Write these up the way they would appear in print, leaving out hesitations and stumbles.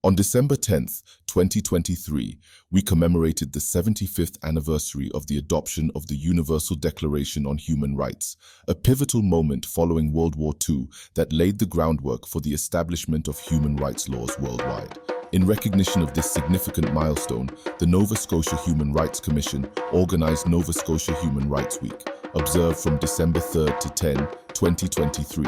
On December 10th, 2023, we commemorated the 75th anniversary of the adoption of the Universal Declaration on Human Rights, a pivotal moment following World War II that laid the groundwork for the establishment of human rights laws worldwide. In recognition of this significant milestone, the Nova Scotia Human Rights Commission organized Nova Scotia Human Rights Week, observed from December 3rd to 10, 2023.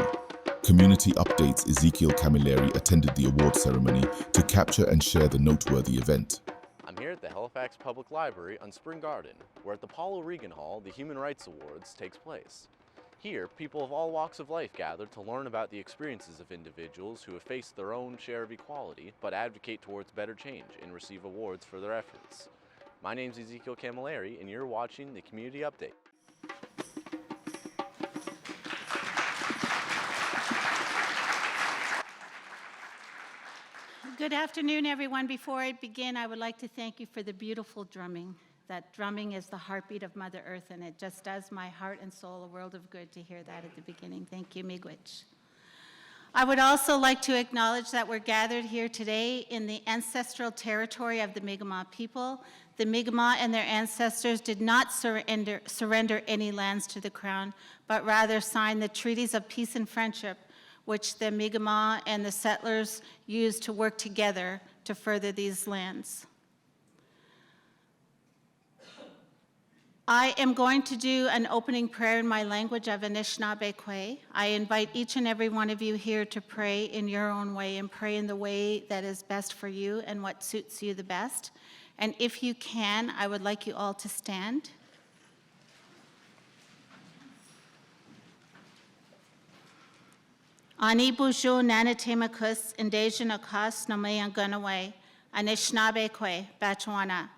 Community Updates Ezekiel Camilleri attended the award ceremony to capture and share the noteworthy event. I'm here at the Halifax Public Library on Spring Garden, where at the Paul O'Regan Hall the Human Rights Awards takes place. Here, people of all walks of life gather to learn about the experiences of individuals who have faced their own share of equality, but advocate towards better change and receive awards for their efforts. My name's Ezekiel Camilleri, and you're watching the Community Update. Good afternoon, everyone. Before I begin, I would like to thank you for the beautiful drumming. That drumming is the heartbeat of Mother Earth, and it just does my heart and soul a world of good to hear that at the beginning. Thank you, Miigwech. I would also like to acknowledge that we're gathered here today in the ancestral territory of the Mi'kmaq people. The Mi'kmaq and their ancestors did not surrender any lands to the Crown, but rather signed the treaties of peace and friendship, which the Mi'kmaq and the settlers used to work together to further these lands. I am going to do an opening prayer in my language of Anishinaabe. I invite each and every one of you here to pray in your own way and pray in the way that is best for you and what suits you the best. And if you can, I would like you all to stand. Ani bujo nanatemakus indajan akas namayan gunaway, Anishinaabe kwe, Bachuana.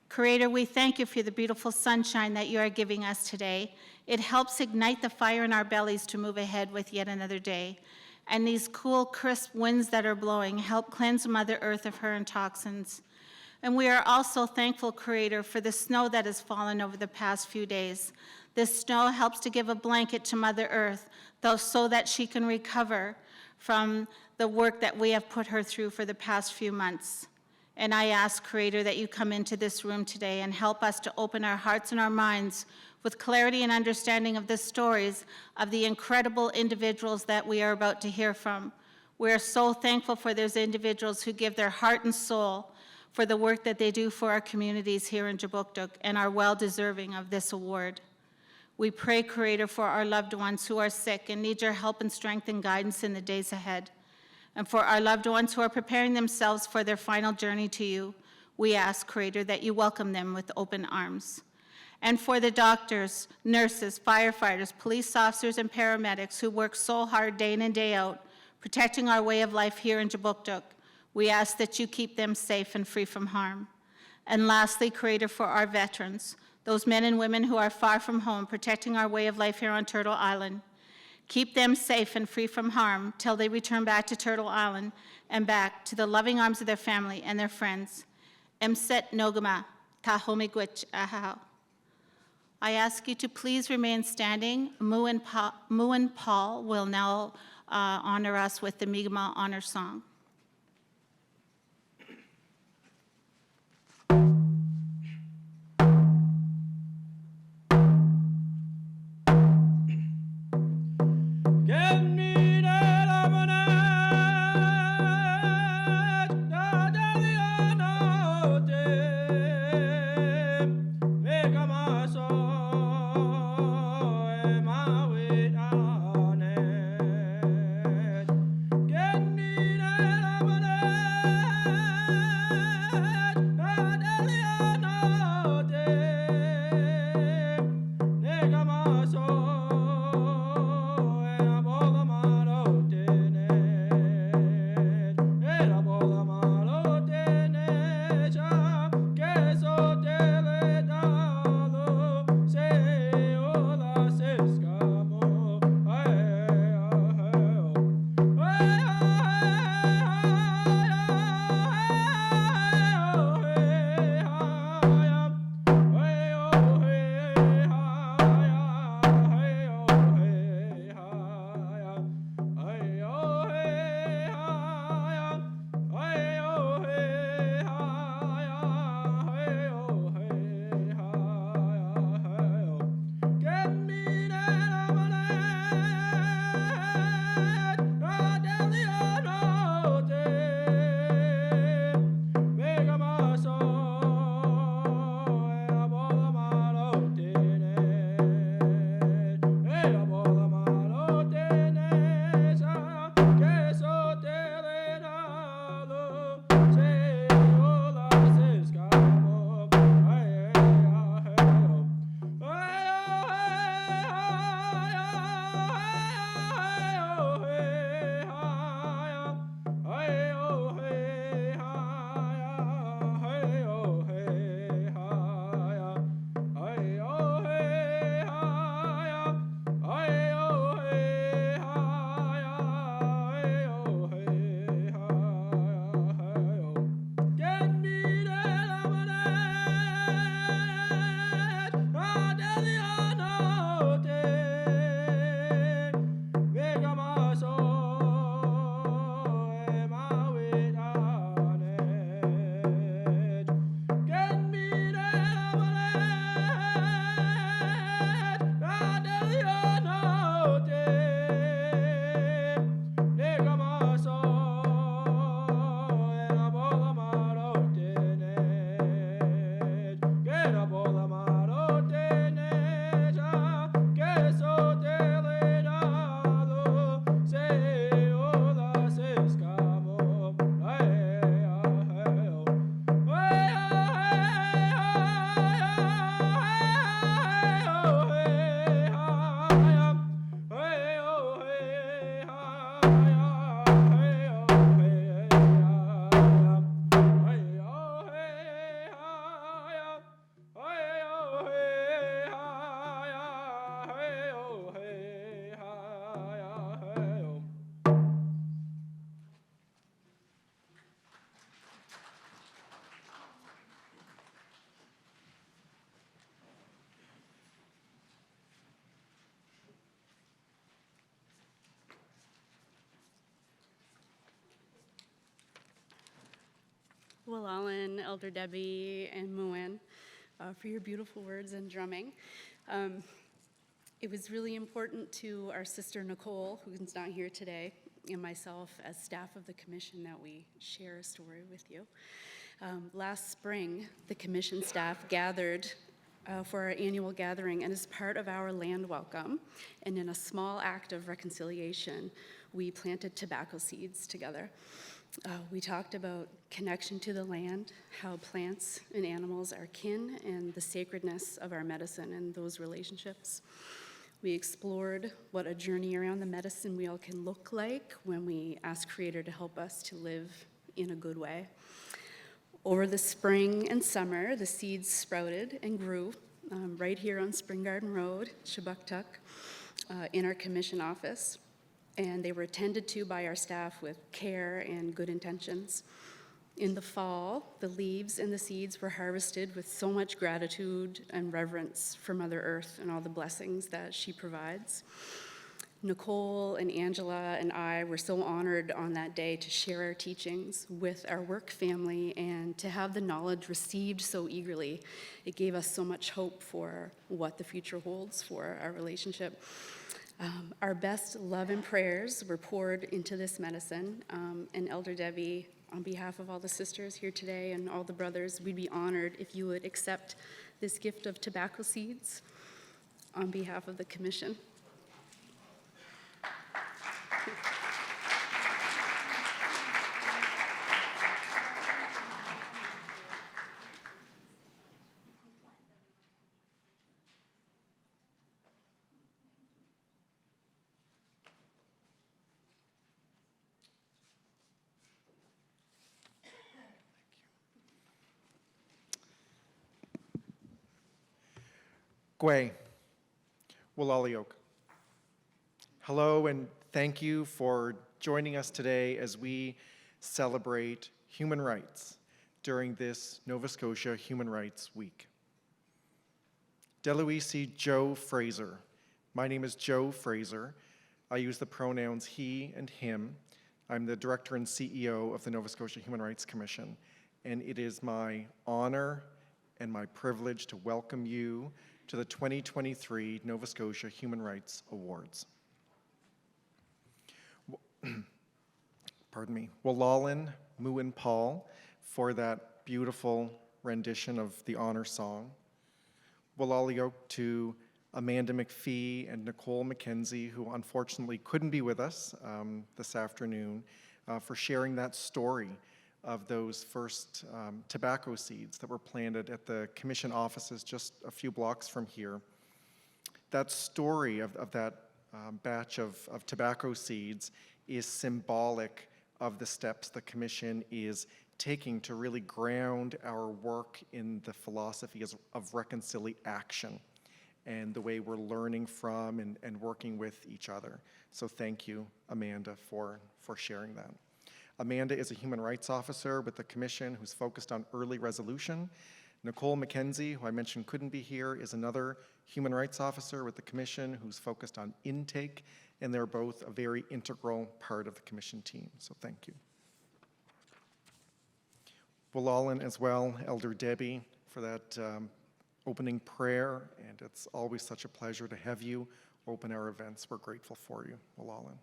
Creator, we thank you for the beautiful sunshine that you are giving us today. It helps ignite the fire in our bellies to move ahead with yet another day. And these cool, crisp winds that are blowing help cleanse Mother Earth of her toxins. And we are also thankful, Creator, for the snow that has fallen over the past few days. This snow helps to give a blanket to Mother Earth, though, so that she can recover from the work that we have put her through for the past few months. And I ask, Creator, that you come into this room today and help us to open our hearts and our minds with clarity and understanding of the stories of the incredible individuals that we are about to hear from. We are so thankful for those individuals who give their heart and soul for the work that they do for our communities here in Kjipuktuk and are well deserving of this award. We pray, Creator, for our loved ones who are sick and need your help and strength and guidance in the days ahead. And for our loved ones who are preparing themselves for their final journey to you, we ask, Creator, that you welcome them with open arms. And for the doctors, nurses, firefighters, police officers, and paramedics who work so hard day in and day out, protecting our way of life here in Kjipuktuk, we ask that you keep them safe and free from harm. And lastly, Creator, for our veterans, those men and women who are far from home, protecting our way of life here on Turtle Island. Keep them safe and free from harm till they return back to Turtle Island and back to the loving arms of their family and their friends. Emset Nogama, Tahomigwich Ahau. I ask you to please remain standing. Mu and Paul will now honor us with the Mi'kmaq honor song. Get me Will Allen, Elder Debbie, and Moen for your beautiful words and drumming. It was really important to our sister Nicole, who's not here today, and myself as staff of the commission that we share a story with you. Last spring, the commission staff gathered for our annual gathering, and as part of our land welcome, and in a small act of reconciliation, we planted tobacco seeds together. We talked about connection to the land, how plants and animals are kin, and the sacredness of our medicine and those relationships. We explored what a journey around the medicine wheel can look like when we ask Creator to help us to live in a good way. Over the spring and summer, the seeds sprouted and grew right here on Spring Garden Road, Shabuktuk, in our commission office. And they were tended to by our staff with care and good intentions. In the fall, the leaves and the seeds were harvested with so much gratitude and reverence for Mother Earth and all the blessings that she provides. Nicole and Angela and I were so honored on that day to share our teachings with our work family and to have the knowledge received so eagerly. It gave us so much hope for what the future holds for our relationship. Our best love and prayers were poured into this medicine, and Elder Debbie, on behalf of all the sisters here today and all the brothers, we'd be honored if you would accept this gift of tobacco seeds on behalf of the commission. Gwe, Walaliok. Hello, and thank you for joining us today as we celebrate human rights during this Nova Scotia Human Rights Week. Deluisi Joe Fraser. My name is Joe Fraser. I use the pronouns he and him. I'm the director and CEO of the Nova Scotia Human Rights Commission, and it is my honor and my privilege to welcome you to the 2023 Nova Scotia Human Rights Awards. Pardon me. Walalin, Mu and Paul for that beautiful rendition of the honor song. Walaliok to Amanda McPhee and Nicole McKenzie, who unfortunately couldn't be with us this afternoon, for sharing that story of those first tobacco seeds that were planted at the commission offices just a few blocks from here. That story of that batch of tobacco seeds is symbolic of the steps the commission is taking to really ground our work in the philosophy of reconciliation and the way we're learning from and working with each other. So thank you, Amanda, for sharing that. Amanda is a human rights officer with the commission who's focused on early resolution. Nicole McKenzie, who I mentioned couldn't be here, is another human rights officer with the commission who's focused on intake, and they're both a very integral part of the commission team, so thank you. Walalin as well, Elder Debbie, for that opening prayer, and it's always such a pleasure to have you open our events. We're grateful for you, Walalin.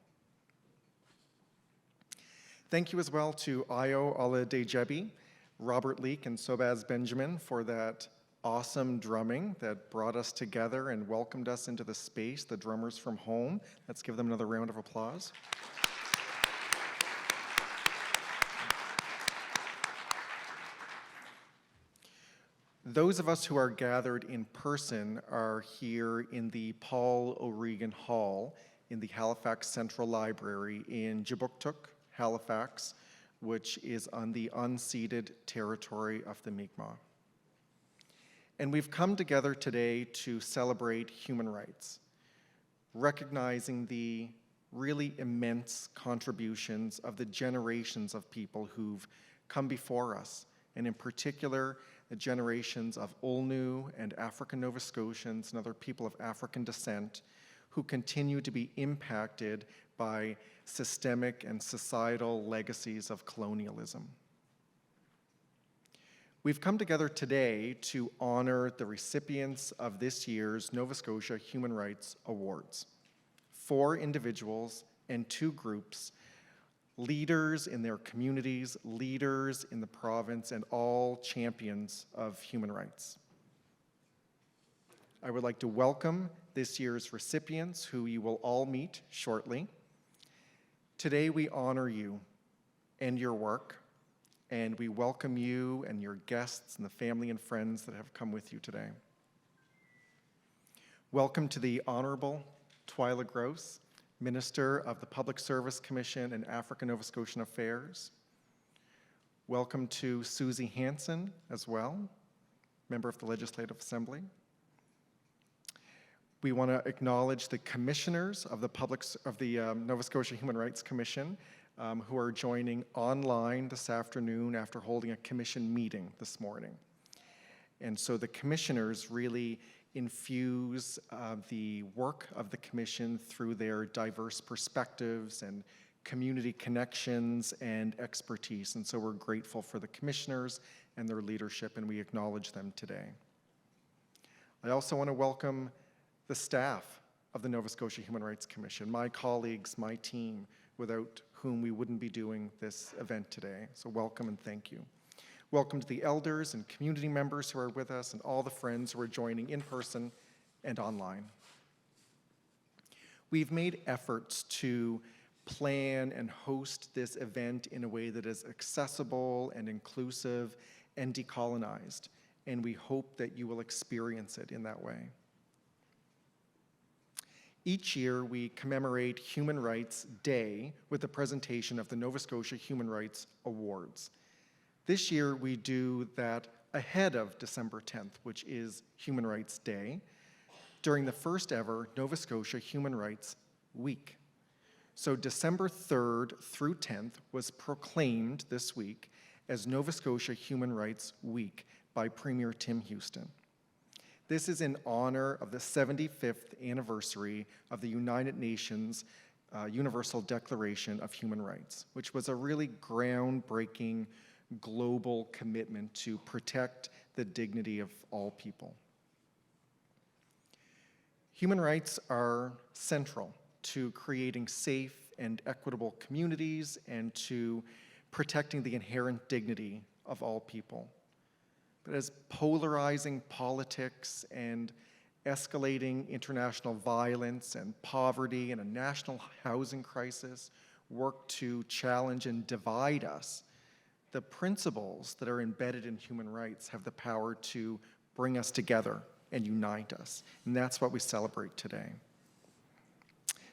Thank you as well to Ayo Oladejebi, Robert Leake, and Sobaz Benjamin for that awesome drumming that brought us together and welcomed us into the space, the drummers from home. Let's give them another round of applause. Those of us who are gathered in person are here in the Paul O'Regan Hall in the Halifax Central Library in Shabuktuk, Halifax, which is on the unceded territory of the Mi'kmaq. And we've come together today to celebrate human rights, recognizing the really immense contributions of the generations of people who've come before us, and in particular, the generations of Olnu and African Nova Scotians and other people of African descent who continue to be impacted by systemic and societal legacies of colonialism. We've come together today to honor the recipients of this year's Nova Scotia Human Rights Awards. 4 individuals and 2 groups, leaders in their communities, leaders in the province, and all champions of human rights. I would like to welcome this year's recipients, who you will all meet shortly. Today we honor you and your work, and we welcome you and your guests and the family and friends that have come with you today. Welcome to the Honorable Twyla Gross, Minister of the Public Service Commission and African-Nova Scotian Affairs. Welcome to Susie Hansen as well, member of the Legislative Assembly. We want to acknowledge the commissioners of the Nova Scotia Human Rights Commission who are joining online this afternoon after holding a commission meeting this morning. And so the commissioners really infuse the work of the commission through their diverse perspectives and community connections and expertise. And so we're grateful for the commissioners and their leadership, and we acknowledge them today. I also want to welcome the staff of the Nova Scotia Human Rights Commission, my colleagues, my team, without whom we wouldn't be doing this event today. So welcome and thank you. Welcome to the elders and community members who are with us and all the friends who are joining in person and online. We've made efforts to plan and host this event in a way that is accessible and inclusive and decolonized, and we hope that you will experience it in that way. Each year, we commemorate Human Rights Day with the presentation of the Nova Scotia Human Rights Awards. This year, we do that ahead of December 10th, which is Human Rights Day, during the first ever Nova Scotia Human Rights Week. So December 3rd through 10th was proclaimed this week as Nova Scotia Human Rights Week by Premier Tim Houston. This is in honor of the 75th anniversary of the United Nations Universal Declaration of Human Rights, which was a really groundbreaking global commitment to protect the dignity of all people. Human rights are central to creating safe and equitable communities and to protecting the inherent dignity of all people. But as polarizing politics and escalating international violence and poverty and a national housing crisis work to challenge and divide us, the principles that are embedded in human rights have the power to bring us together and unite us. And that's what we celebrate today.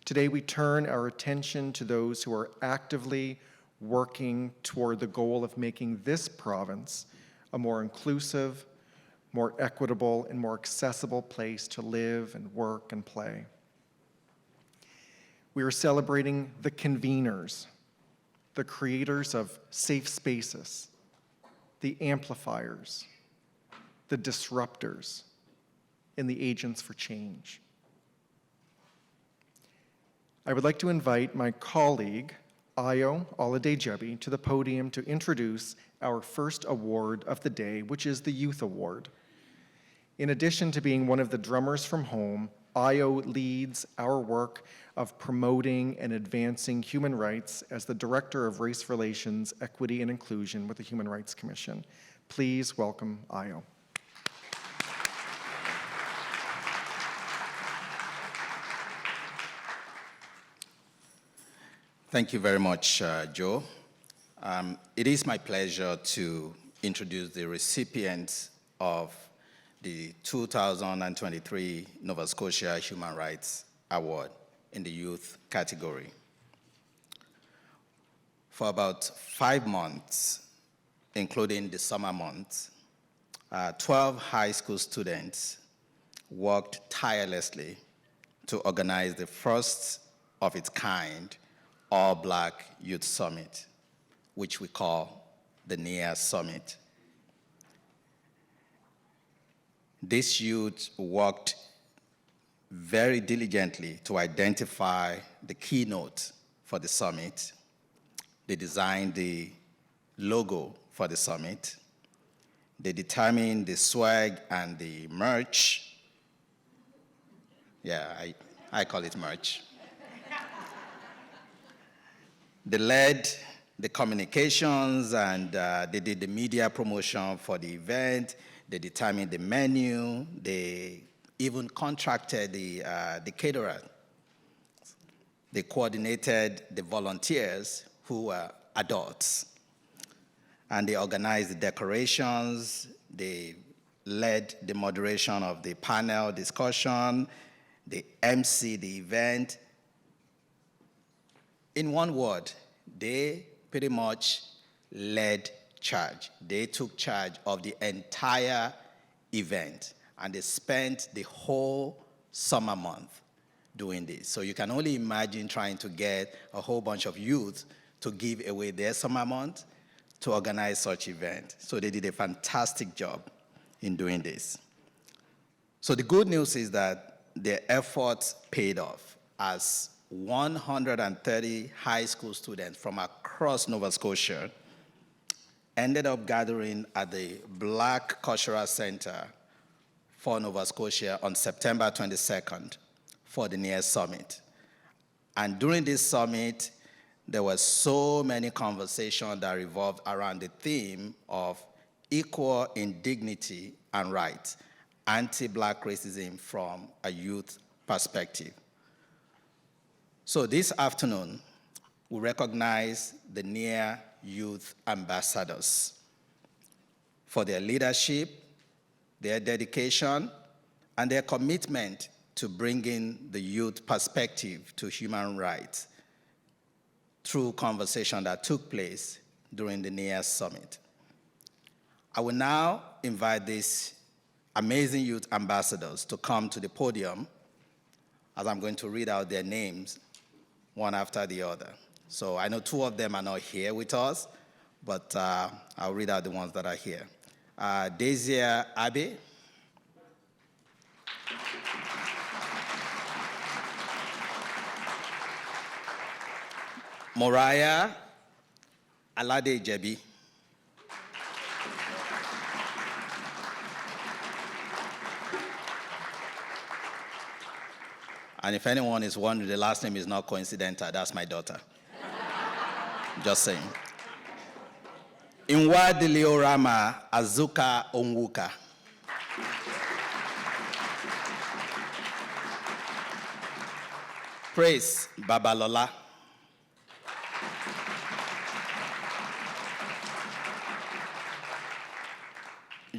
Today we turn our attention to those who are actively working toward the goal of making this province a more inclusive, more equitable, and more accessible place to live and work and play. We are celebrating the conveners, the creators of safe spaces, the amplifiers, the disruptors, and the agents for change. I would like to invite my colleague, Ayo Oladejebi, to the podium to introduce our first award of the day, which is the Youth Award. In addition to being one of the drummers from home, Ayo leads our work of promoting and advancing human rights as the Director of Race Relations, Equity, and Inclusion with the Human Rights Commission. Please welcome Ayo. Thank you very much, Joe. It is my pleasure to introduce the recipients of the 2023 Nova Scotia Human Rights Award in the youth category. For about 5 months, including the summer months, 12 high school students worked tirelessly to organize the first of its kind All-Black Youth Summit, which we call the NEA Summit. This youth worked very diligently to identify the keynote for the summit. They designed the logo for the summit. They determined the swag and the merch. Yeah, I call it merch. They led the communications and they did the media promotion for the event. They determined the menu. They even contracted the caterer. They coordinated the volunteers who were adults. And they organized the decorations. They led the moderation of the panel discussion. They emceed the event. In one word, they pretty much led charge. They took charge of the entire event, and they spent the whole summer month doing this. So you can only imagine trying to get a whole bunch of youth to give away their summer month to organize such event. So they did a fantastic job in doing this. So the good news is that their efforts paid off, as 130 high school students from across Nova Scotia ended up gathering at the Black Cultural Center for Nova Scotia on September 22nd for the NEAR Summit. And during this summit, there were so many conversations that revolved around the theme of equal in dignity and rights, anti-Black racism from a youth perspective. So this afternoon, we recognize the NEAR Youth Ambassadors for their leadership, their dedication, and their commitment to bringing the youth perspective to human rights through conversation that took place during the NEAR Summit. I will now invite these amazing youth ambassadors to come to the podium, as I'm going to read out their names one after the other. So I know two of them are not here with us, but I'll read out the ones that are here. Daisy Abe. Moriah Alade Jebi. And if anyone is wondering, the last name is not coincidental, that's my daughter. Just saying. Inwa Diliorama Azuka Onwuka. Praise Babalola.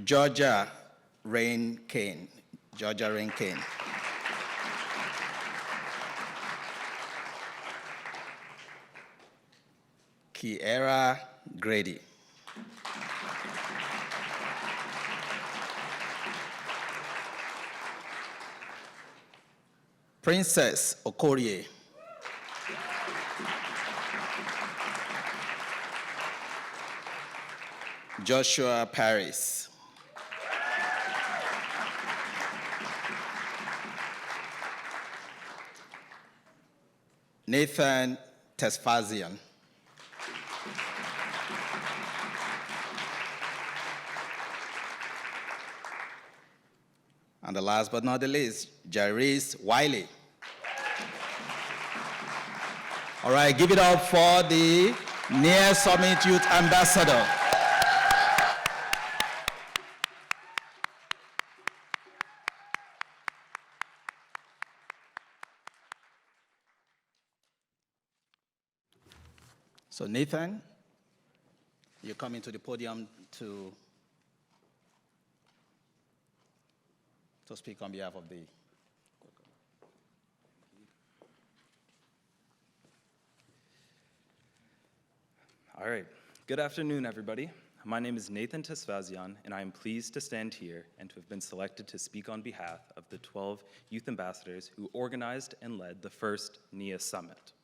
Georgia Rain Kane. Georgia Rain Kane. Kiera Grady. Princess Okorie. Joshua Paris. Nathan Tesfazian. And the last but not the least, Jarice Wiley. All right, give it up for the NEAR Summit Youth Ambassador. So Nathan, you're coming to the podium to speak on behalf of the... All right. Good afternoon, everybody. My name is Nathan Tesfazian, and I am pleased to stand here and to have been selected to speak on behalf of the 12 youth ambassadors who organized and led the first NEAR Summit.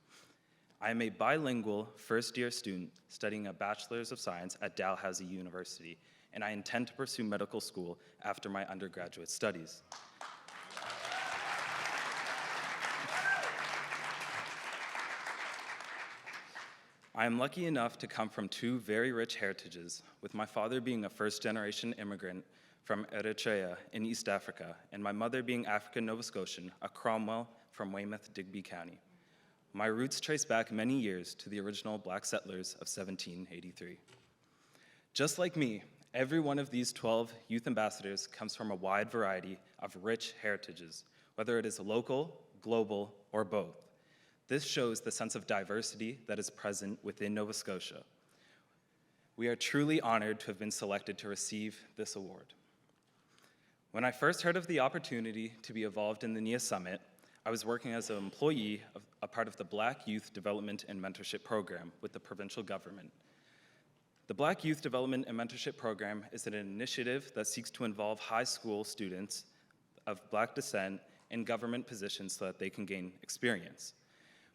I am a bilingual first-year student studying a Bachelor's of Science at Dalhousie University, and I intend to pursue medical school after my undergraduate studies. I am lucky enough to come from two very rich heritages, with my father being a first-generation immigrant from Eritrea in East Africa, and my mother being African Nova Scotian, a Cromwell from Weymouth, Digby County. My roots trace back many years to the original black settlers of 1783. Just like me, every one of these 12 youth ambassadors comes from a wide variety of rich heritages, whether it is local, global, or both. This shows the sense of diversity that is present within Nova Scotia. We are truly honored to have been selected to receive this award. When I first heard of the opportunity to be involved in the NIA Summit, I was working as an employee of a part of the Black Youth Development and Mentorship Program with the provincial government. The Black Youth Development and Mentorship Program is an initiative that seeks to involve high school students of Black descent in government positions so that they can gain experience.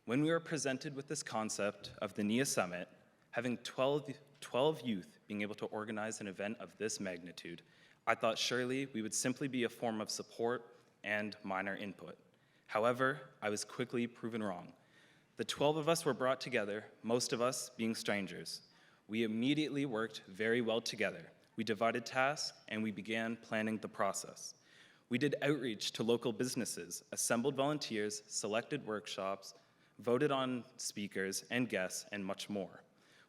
When we were presented with this concept of the NIA Summit, having 12 youth being able to organize an event of this magnitude, I thought surely we would simply be a form of support and minor input. However, I was quickly proven wrong. The 12 of us were brought together, most of us being strangers. We immediately worked very well together. We divided tasks and we began planning the process. We did outreach to local businesses, assembled volunteers, selected workshops, voted on speakers and guests, and much more.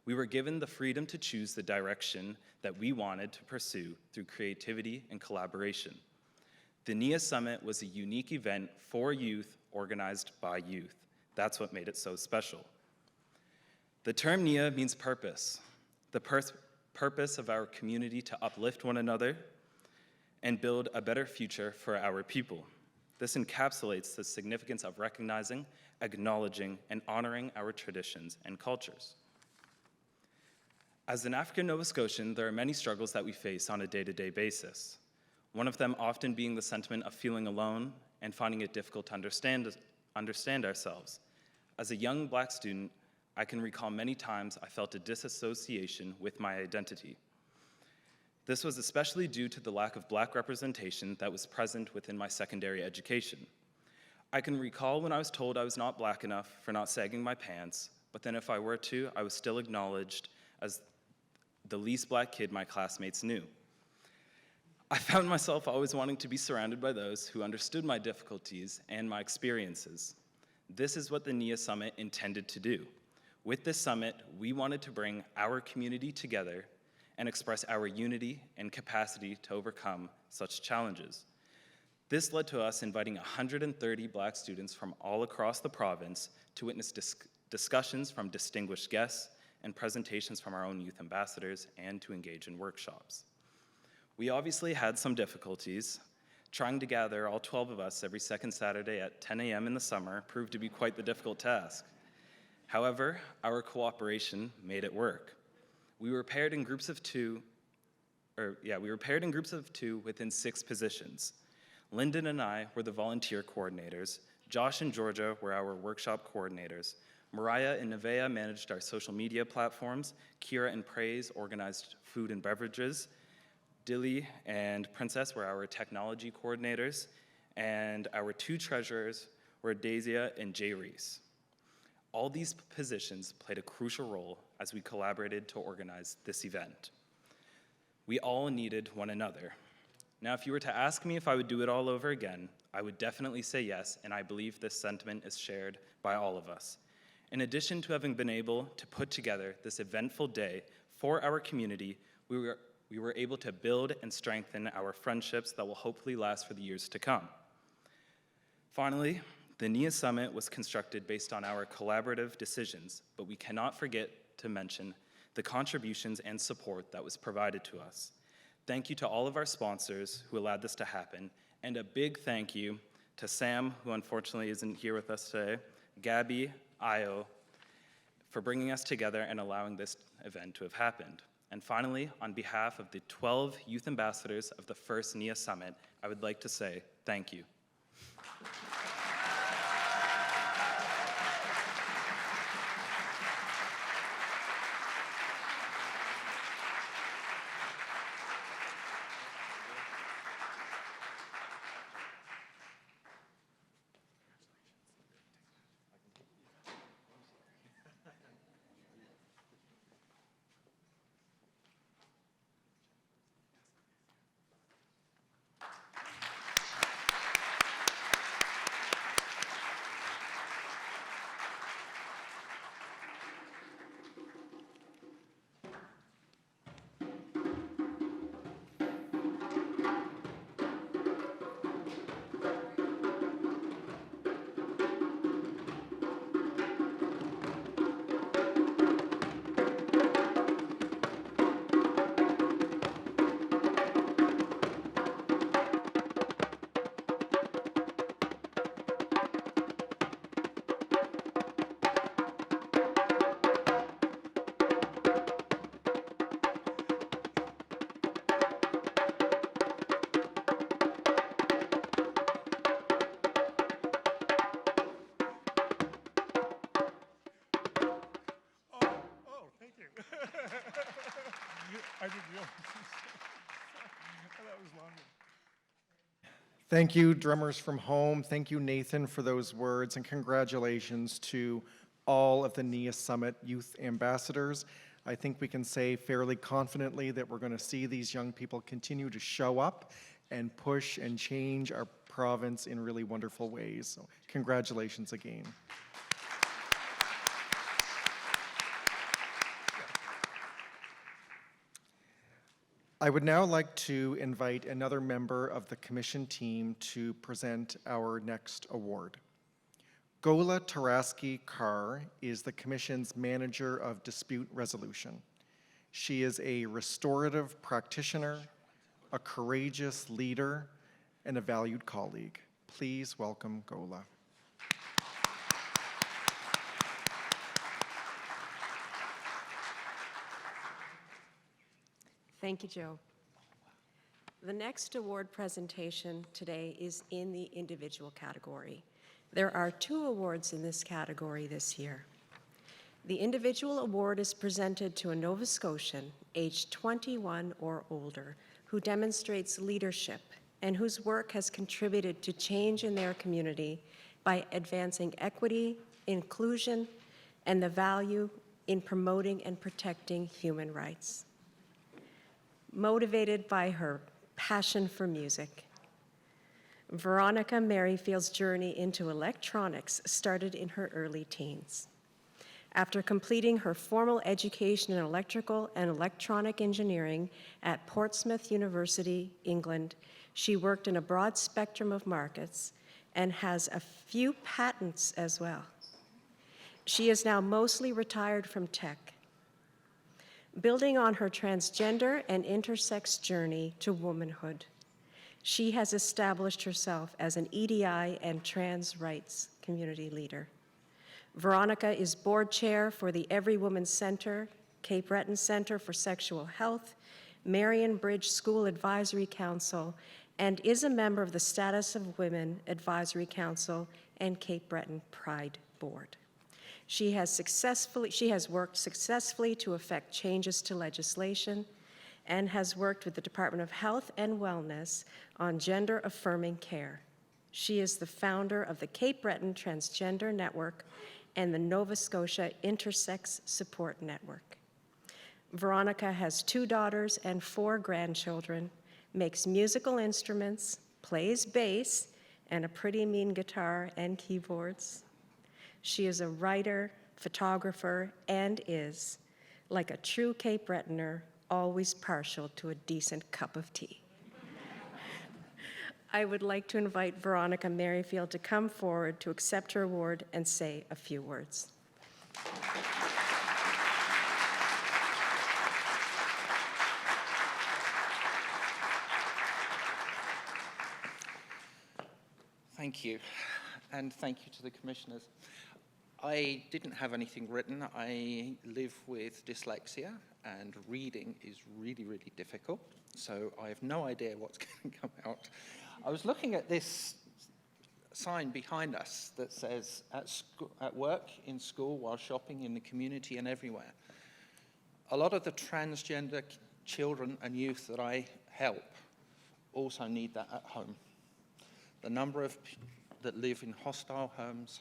We were given the freedom to choose the direction that we wanted to pursue through creativity and collaboration. The NIA Summit was a unique event for youth, organized by youth. That's what made it so special. The term NIA means purpose, the purpose of our community to uplift one another and build a better future for our people. This encapsulates the significance of recognizing, acknowledging, and honoring our traditions and cultures. As an African Nova Scotian, there are many struggles that we face on a day-to-day basis. One of them often being the sentiment of feeling alone and finding it difficult to understand ourselves. As a young Black student, I can recall many times I felt a disassociation with my identity. This was especially due to the lack of Black representation that was present within my secondary education. I can recall when I was told I was not Black enough for not sagging my pants, but then if I were to, I was still acknowledged as the least Black kid my classmates knew. I found myself always wanting to be surrounded by those who understood my difficulties and my experiences. This is what the NIA Summit intended to do. With this summit, we wanted to bring our community together and express our unity and capacity to overcome such challenges. This led to us inviting 130 Black students from all across the province to witness discussions from distinguished guests and presentations from our own youth ambassadors, and to engage in workshops. We obviously had some difficulties. Trying to gather all 12 of us every second Saturday at 10 a.m. in the summer proved to be quite the difficult task. However, our cooperation made it work. We were paired in groups of two within 6 positions. Lyndon and I were the volunteer coordinators. Josh and Georgia were our workshop coordinators. Mariah and Nevaeh managed our social media platforms. Kira and Praise organized food and beverages. Dilly and Princess were our technology coordinators. And our 2 treasurers were Daisia and Jay Reese. All these positions played a crucial role as we collaborated to organize this event. We all needed one another. Now, if you were to ask me if I would do it all over again, I would definitely say yes, and I believe this sentiment is shared by all of us. In addition to having been able to put together this eventful day for our community, we were able to build and strengthen our friendships that will hopefully last for the years to come. Finally, the NIA Summit was constructed based on our collaborative decisions, but we cannot forget to mention the contributions and support that was provided to us. Thank you to all of our sponsors who allowed this to happen, and a big thank you to Sam, who unfortunately isn't here with us today, Gabby, Io, for bringing us together and allowing this event to have happened. And finally, on behalf of the 12 youth ambassadors of the first NIA Summit, I would like to say thank you. I didn't realize. That was longer. Thank you, drummers from home. Thank you, Nathan, for those words, and congratulations to all of the NIA Summit Youth Ambassadors. I think we can say fairly confidently that we're going to see these young people continue to show up and push and change our province in really wonderful ways. So congratulations again. I would now like to invite another member of the commission team to present our next award. Gola Taraski Carr is the commission's manager of dispute resolution. She is a restorative practitioner, a courageous leader, and a valued colleague. Please welcome Gola. Thank you, Joe. The next award presentation today is in the individual category. There are 2 awards in this category this year. The individual award is presented to a Nova Scotian aged 21 or older who demonstrates leadership and whose work has contributed to change in their community by advancing equity, inclusion, and the value in promoting and protecting human rights. Motivated by her passion for music, Veronica Merrifield's journey into electronics started in her early teens. After completing her formal education in electrical and electronic engineering at Portsmouth University, England, she worked in a broad spectrum of markets and has a few patents as well. She is now mostly retired from tech. Building on her transgender and intersex journey to womanhood, she has established herself as an EDI and trans rights community leader. Veronica is board chair for the Every Woman Center, Cape Breton Center for Sexual Health, Marion Bridge School Advisory Council, and is a member of the Status of Women Advisory Council and Cape Breton Pride Board. She has worked successfully to effect changes to legislation and has worked with the Department of Health and Wellness on gender-affirming care. She is the founder of the Cape Breton Transgender Network and the Nova Scotia Intersex Support Network. Veronica has 2 daughters and 4 grandchildren, makes musical instruments, plays bass, and a pretty mean guitar and keyboards. She is a writer, photographer, and is, like a true Cape Bretoner, always partial to a decent cup of tea. I would like to invite Veronica Merrifield to come forward to accept her award and say a few words. Thank you, and thank you to the commissioners. I didn't have anything written. I live with dyslexia, and reading is really, really difficult, so I have no idea what's going to come out. I was looking at this sign behind us that says, at work, in school, while shopping, in the community, and everywhere. A lot of the transgender children and youth that I help also need that at home. The number of that live in hostile homes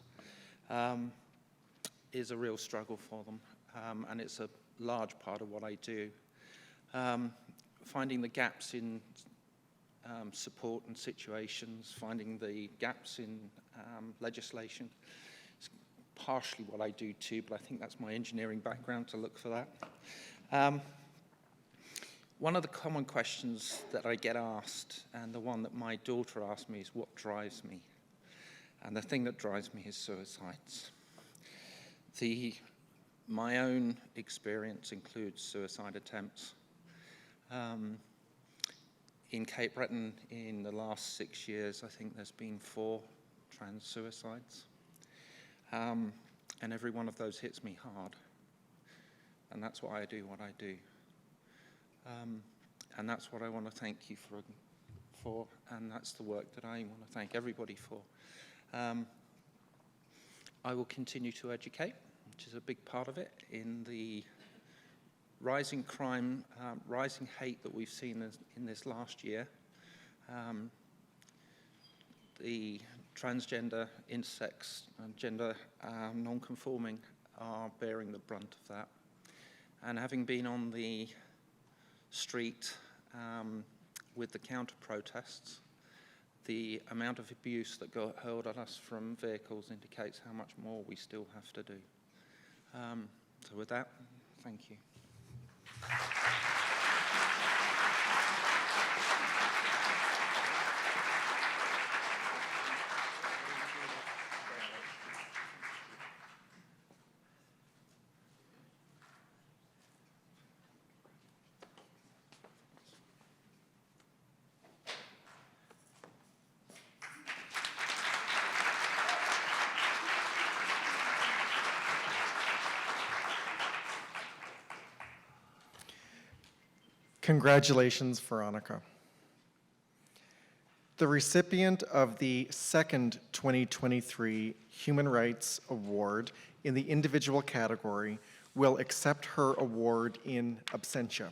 is a real struggle for them, and it's a large part of what I do. Finding the gaps in support and situations, finding the gaps in legislation. It's partially what I do too, but I think that's my engineering background to look for that. One of the common questions that I get asked, and the one that my daughter asked me, is what drives me? And the thing that drives me is suicides. My own experience includes suicide attempts. In Cape Breton, in the last 6 years, I think there's been 4 trans suicides. And every one of those hits me hard. And that's why I do what I do. And that's what I want to thank you for, and that's the work that I want to thank everybody for. I will continue to educate, which is a big part of it, in the rising crime, rising hate that we've seen in this last year. The transgender, intersex, and gender non-conforming are bearing the brunt of that. And having been on the street with the counter-protests, the amount of abuse that got hurled at us from vehicles indicates how much more we still have to do. So with that, thank you. Congratulations, Veronica. The recipient of the second 2023 Human Rights Award in the individual category will accept her award in absentia.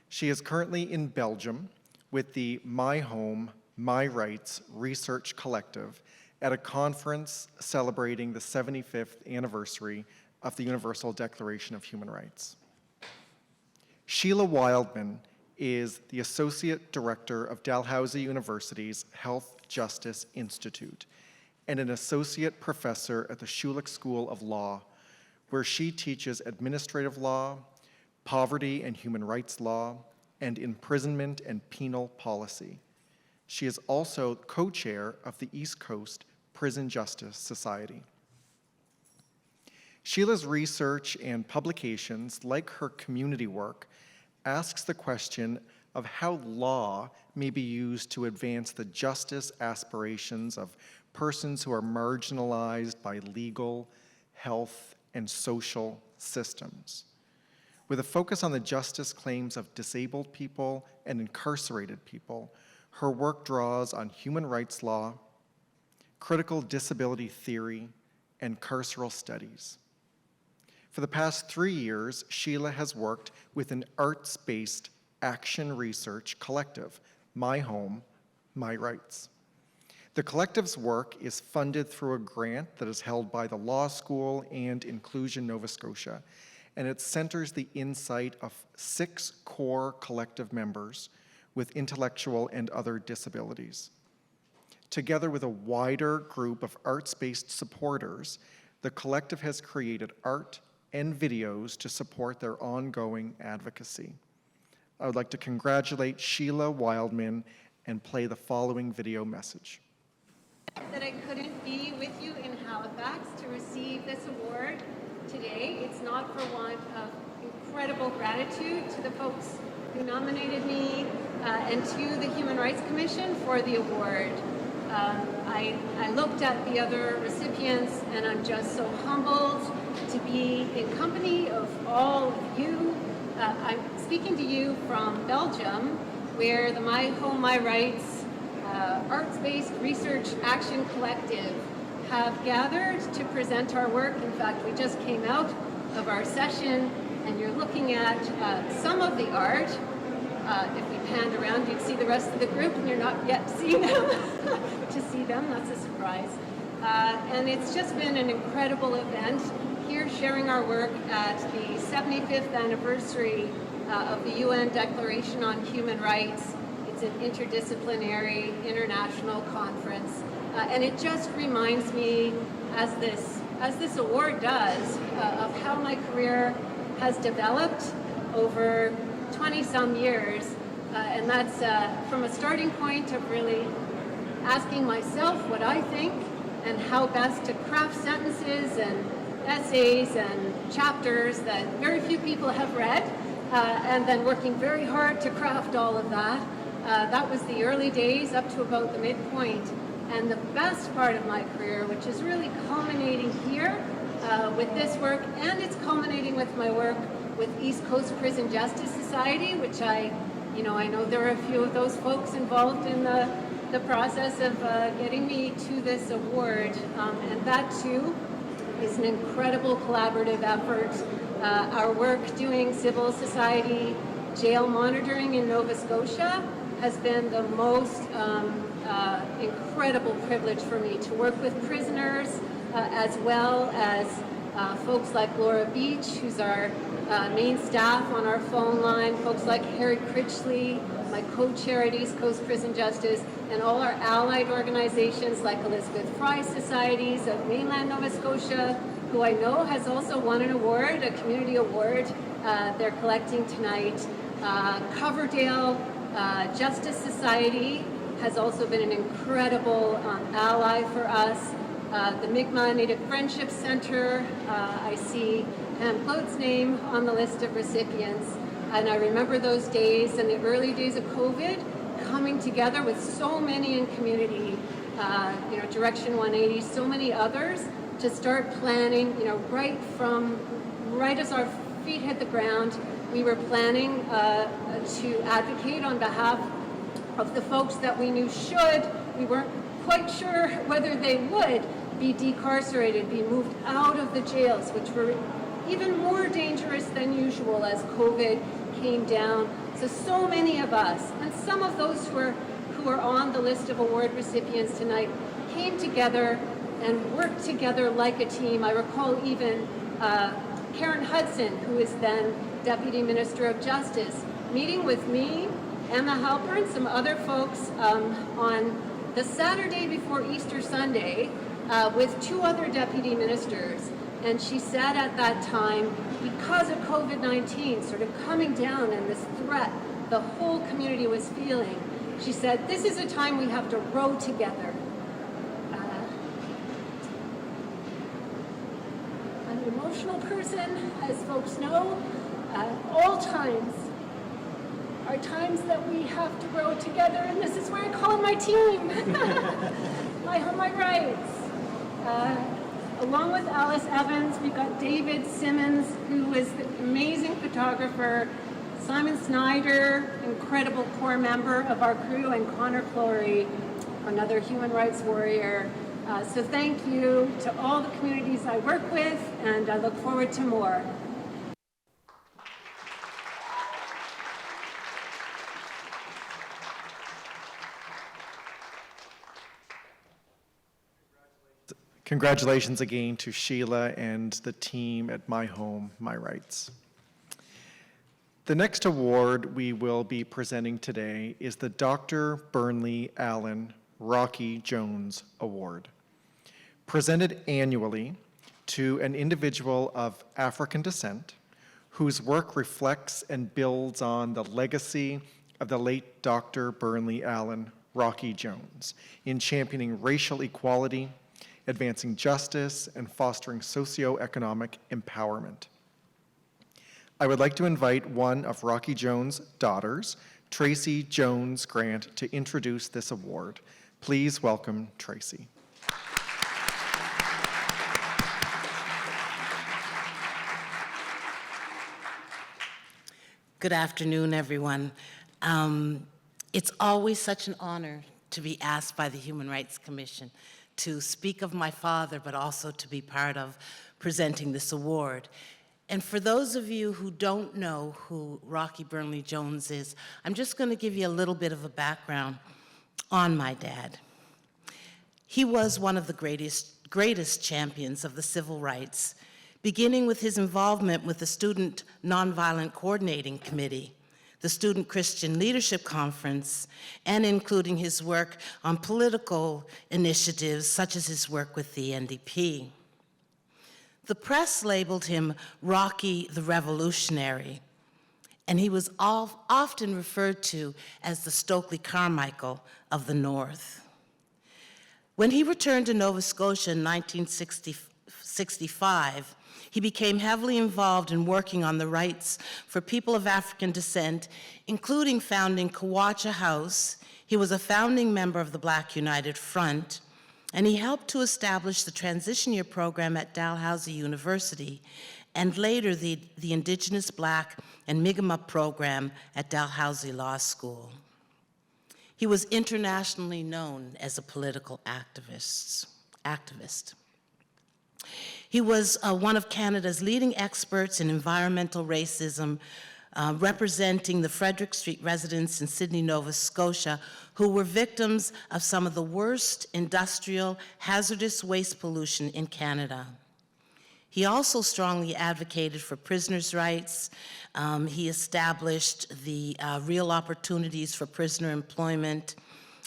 She is currently in Belgium with the My Home, My Rights Research Collective at a conference celebrating the 75th anniversary of the Universal Declaration of Human Rights. Sheila Wildman is the Associate Director of Dalhousie University's Health Justice Institute and an Associate Professor at the Schulich School of Law, where she teaches administrative law, poverty and human rights law, and imprisonment and penal policy. She is also co-chair of the East Coast Prison Justice Society. Sheila's research and publications, like her community work, asks the question of how law may be used to advance the justice aspirations of persons who are marginalized by legal, health, and social systems. With a focus on the justice claims of disabled people and incarcerated people, her work draws on human rights law, critical disability theory, and carceral studies. For the past 3 years, Sheila has worked with an arts-based action research collective, My Home, My Rights. The collective's work is funded through a grant that is held by the Law School and Inclusion Nova Scotia, and it centers the insight of 6 core collective members with intellectual and other disabilities. Together with a wider group of arts-based supporters, the collective has created art and videos to support their ongoing advocacy. I would like to congratulate Sheila Wildman and play the following video message. That I couldn't be with you in Halifax to receive this award today. It's not for want of incredible gratitude to the folks who nominated me and to the Human Rights Commission for the award. I looked at the other recipients and I'm just so humbled to be in company of all of you. I'm speaking to you from Belgium, where the My Home, My Rights arts-based research action collective have gathered to present our work. In fact, we just came out of our session and you're looking at some of the art. If we panned around, you'd see the rest of the group and you're not yet seeing them. To see them, that's a surprise. And it's just been an incredible event here sharing our work at the 75th anniversary of the UN Declaration on Human Rights. It's an interdisciplinary international conference. And it just reminds me, as this award does, of how my career has developed over 20-some years. And that's from a starting point of really asking myself what I think and how best to craft sentences and essays and chapters that very few people have read, and then working very hard to craft all of that. That was the early days up to about the midpoint. And the best part of my career, which is really culminating here with this work, and it's culminating with my work with East Coast Prison Justice Society, which I know there are a few of those folks involved in the process of getting me to this award. And that too is an incredible collaborative effort Our work doing civil society jail monitoring in Nova Scotia has been the most incredible privilege for me to work with prisoners as well as folks like Laura Beach, who's our main staff on our phone line, folks like Harry Critchley, my co-chair at East Coast Prison Justice, and all our allied organizations like Elizabeth Fry Societies of mainland Nova Scotia, who I know has also won an award, a community award they're collecting tonight. Coverdale Justice Society has also been an incredible ally for us. The Mi'kmaq Native Friendship Center, I see Pam Float's name on the list of recipients. And I remember those days and the early days of COVID coming together with so many in community, Direction 180, so many others, to start planning, right as our feet hit the ground, we were planning to advocate on behalf of the folks that we knew should. We weren't quite sure whether they would be decarcerated, be moved out of the jails, which were even more dangerous than usual as COVID came down. So many of us, and some of those who are on the list of award recipients tonight, came together and worked together like a team. I recall even Karen Hudson, who is then Deputy Minister of Justice, meeting with me, Emma Halper, and some other folks on the Saturday before Easter Sunday with two other deputy ministers. And she said at that time, because of COVID-19 sort of coming down and this threat the whole community was feeling, she said, this is a time we have to row together. I'm an emotional person, as folks know. All times are times that we have to grow together, and this is where I call my team, my rights. Along with Alice Evans, we've got David Simmons, who is the amazing photographer, Simon Snyder, incredible core member of our crew, and Connor Clory, another human rights warrior. So thank you to all the communities I work with, and I look forward to more. Congratulations again to Sheila and the team at My Home, My Rights. The next award we will be presenting today is the Dr. Burnley Allen Rocky Jones Award. Presented annually to an individual of African descent whose work reflects and builds on the legacy of the late Dr. Burnley Allen Rocky Jones in championing racial equality, advancing justice, and fostering socioeconomic empowerment. I would like to invite one of Rocky Jones' daughters, Tracy Jones Grant, to introduce this award. Please welcome Tracy. Good afternoon, everyone. It's always such an honor to be asked by the Human Rights Commission to speak of my father, but also to be part of presenting this award. And for those of you who don't know who Rocky Burnley Jones is, I'm just going to give you a little bit of a background on my dad. He was one of the greatest champions of the civil rights, beginning with his involvement with the Student Nonviolent Coordinating Committee, the Student Christian Leadership Conference, and including his work on political initiatives such as his work with the NDP. The press labeled him Rocky the Revolutionary, and he was often referred to as the Stokely Carmichael of the North. When he returned to Nova Scotia in 1965, he became heavily involved in working on the rights for people of African descent, including founding Kawacha House. He was a founding member of the Black United Front, and he helped to establish the transition year program at Dalhousie University, and later the Indigenous Black and Mi'kmaq program at Dalhousie Law School. He was internationally known as a political activist. He was one of Canada's leading experts in environmental racism, representing the Frederick Street residents in Sydney, Nova Scotia, who were victims of some of the worst industrial hazardous waste pollution in Canada. He also strongly advocated for prisoners' rights. He established the real opportunities for prisoner employment,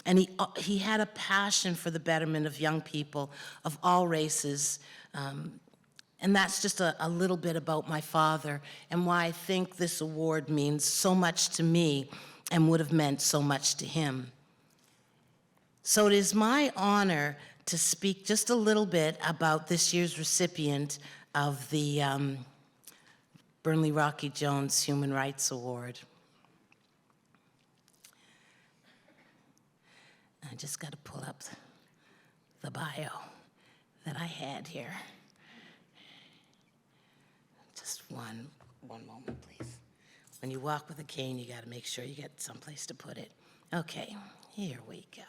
and he had a passion for the betterment of young people of all races. And that's just a little bit about my father and why I think this award means so much to me and would have meant so much to him. So it is my honor to speak just a little bit about this year's recipient of the Burnley Rocky Jones Human Rights Award. I just got to pull up the bio that I had here. Just one moment, please. When you walk with a cane, you got to make sure you get someplace to put it. Okay, here we go.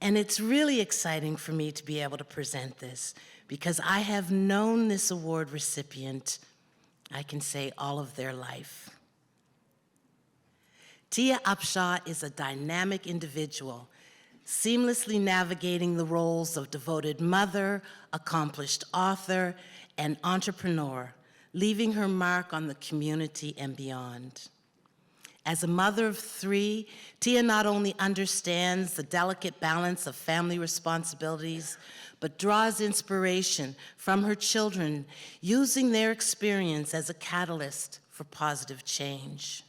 And it's really exciting for me to be able to present this because I have known this award recipient, I can say, all of their life. Tia Upshaw is a dynamic individual, seamlessly navigating the roles of devoted mother, accomplished author, and entrepreneur, leaving her mark on the community and beyond. As a mother of three, Tia not only understands the delicate balance of family responsibilities, but draws inspiration from her children, using their experience as a catalyst for positive change.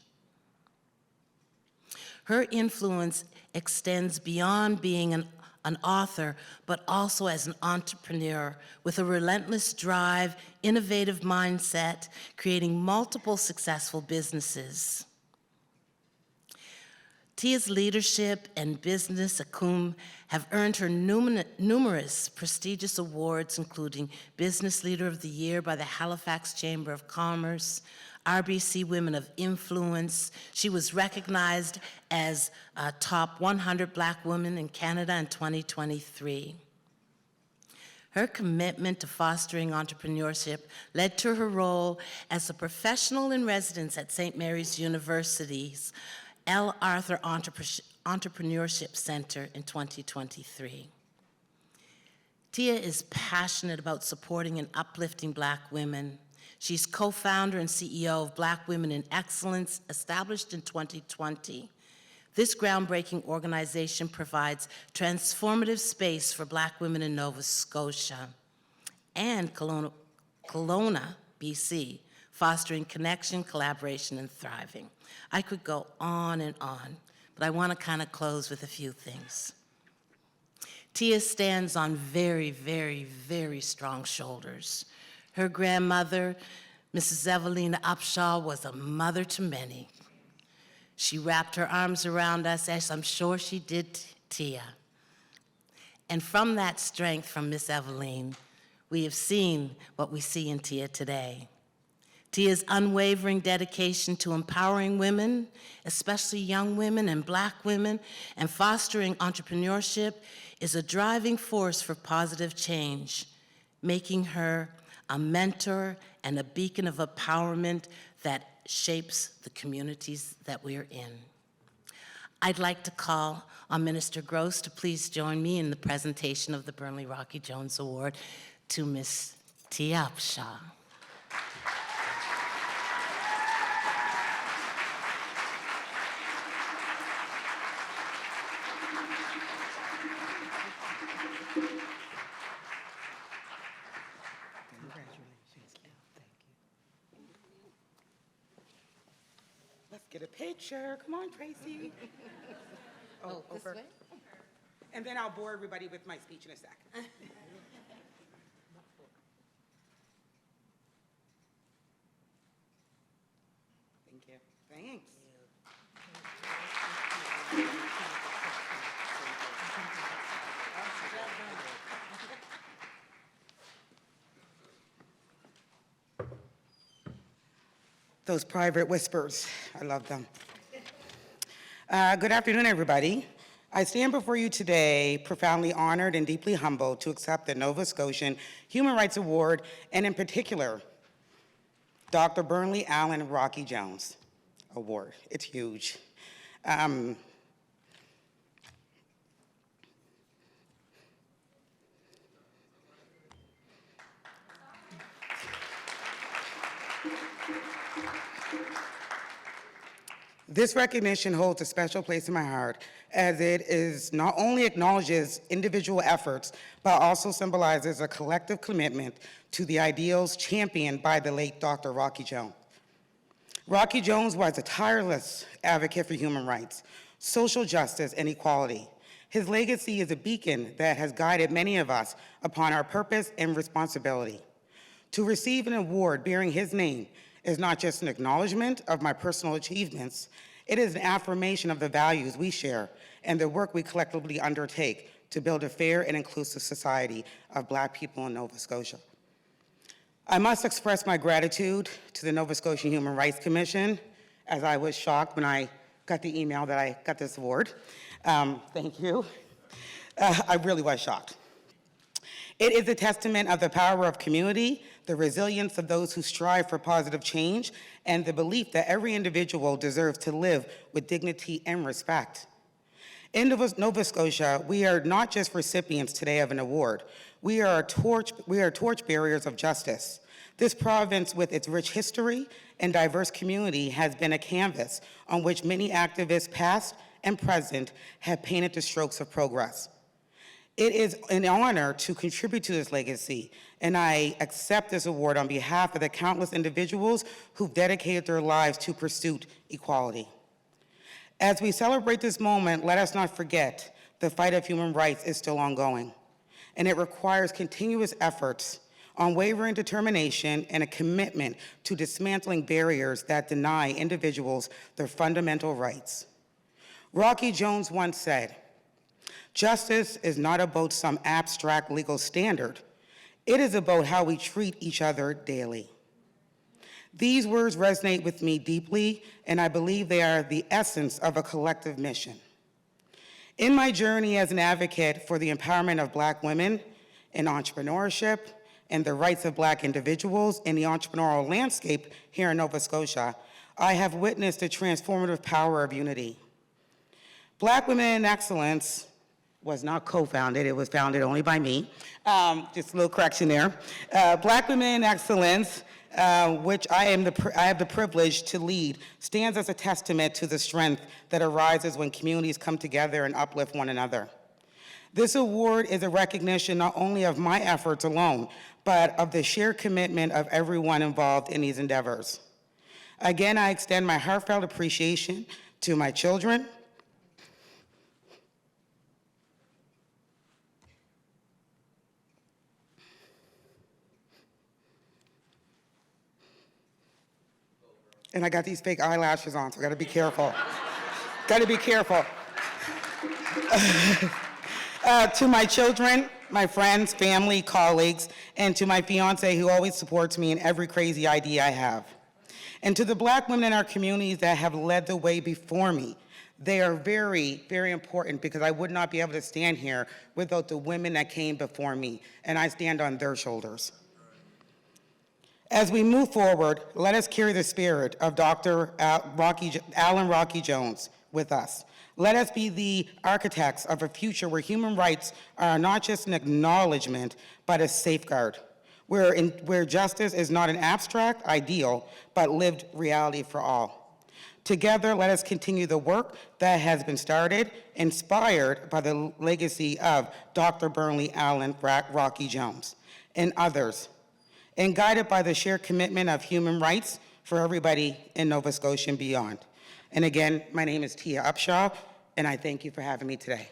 Her influence extends beyond being an author, but also as an entrepreneur with a relentless drive, innovative mindset, creating multiple successful businesses. Tia's leadership and business acumen have earned her numerous prestigious awards, including Business Leader of the Year by the Halifax Chamber of Commerce, RBC Women of Influence. She was recognized as a top 100 Black women in Canada in 2023. Her commitment to fostering entrepreneurship led to her role as a professional in residence at St. Mary's University's L. Arthur Entrepreneurship Center in 2023. Tia is passionate about supporting and uplifting Black women. She's co-founder and CEO of Black Women in Excellence, established in 2020. This groundbreaking organization provides transformative space for Black women in Nova Scotia and Kelowna, BC, fostering connection, collaboration, and thriving. I could go on and on, but I want to kind of close with a few things. Tia stands on very, very, very strong shoulders. Her grandmother, Mrs. Evelina Upshaw, was a mother to many. She wrapped her arms around us, as I'm sure she did Tia. And from that strength from Miss Eveline, we have seen what we see in Tia today. Tia's unwavering dedication to empowering women, especially young women and Black women, and fostering entrepreneurship is a driving force for positive change, making her a mentor and a beacon of empowerment that shapes the communities that we're in. I'd like to call on Minister Gross to please join me in the presentation of the Burnley Rocky Jones Award to Ms. Tia Upshaw. Get a picture. Come on, Tracy. Oh, over. This way? And then I'll bore everybody with my speech in a sec. Thank you. Thanks. Those private whispers, I love them. Good afternoon, everybody. I stand before you today profoundly honored and deeply humbled to accept the Nova Scotian Human Rights Award, and in particular, Dr. Burnley Allen Rocky Jones Award. It's huge. This recognition holds a special place in my heart, as it is not only acknowledges individual efforts, but also symbolizes a collective commitment to the ideals championed by the late Dr. Rocky Jones. Rocky Jones was a tireless advocate for human rights, social justice, and equality. His legacy is a beacon that has guided many of us upon our purpose and responsibility. To receive an award bearing his name is not just an acknowledgement of my personal achievements, it is an affirmation of the values we share and the work we collectively undertake to build a fair and inclusive society of Black people in Nova Scotia. I must express my gratitude to the Nova Scotia Human Rights Commission, as I was shocked when I got the email that I got this award. Thank you. I really was shocked. It is a testament of the power of community, the resilience of those who strive for positive change, and the belief that every individual deserves to live with dignity and respect. In Nova Scotia, we are not just recipients today of an award. We are torch bearers of justice. This province, with its rich history and diverse community, has been a canvas on which many activists, past and present, have painted the strokes of progress. It is an honor to contribute to this legacy, and I accept this award on behalf of the countless individuals who've dedicated their lives to pursue equality. As we celebrate this moment, let us not forget the fight of human rights is still ongoing, and it requires continuous efforts, unwavering determination, and a commitment to dismantling barriers that deny individuals their fundamental rights. Rocky Jones once said, "Justice is not about some abstract legal standard. It is about how we treat each other daily." These words resonate with me deeply, and I believe they are the essence of a collective mission. In my journey as an advocate for the empowerment of Black women in entrepreneurship and the rights of Black individuals in the entrepreneurial landscape here in Nova Scotia, I have witnessed the transformative power of unity. Black Women in Excellence was not co-founded, it was founded only by me. Just a little correction there. Black Women in Excellence, which I have the privilege to lead, stands as a testament to the strength that arises when communities come together and uplift one another. This award is a recognition not only of my efforts alone, but of the shared commitment of everyone involved in these endeavors. Again, I extend my heartfelt appreciation to my children, and I got these fake eyelashes on, so I gotta be careful. Gotta be careful. To my children, my friends, family, colleagues, and to my fiance who always supports me in every crazy idea I have. And to the Black women in our communities that have led the way before me. They are very, very important because I would not be able to stand here without the women that came before me, and I stand on their shoulders. As we move forward, let us carry the spirit of Dr. Allen Rocky Jones with us. Let us be the architects of a future where human rights are not just an acknowledgement, but a safeguard, where justice is not an abstract ideal, but lived reality for all. Together, let us continue the work that has been started, inspired by the legacy of Dr. Burnley Allen Rocky Jones and others, and guided by the shared commitment of human rights for everybody in Nova Scotia and beyond. And again, my name is Tia Upshaw, and I thank you for having me today.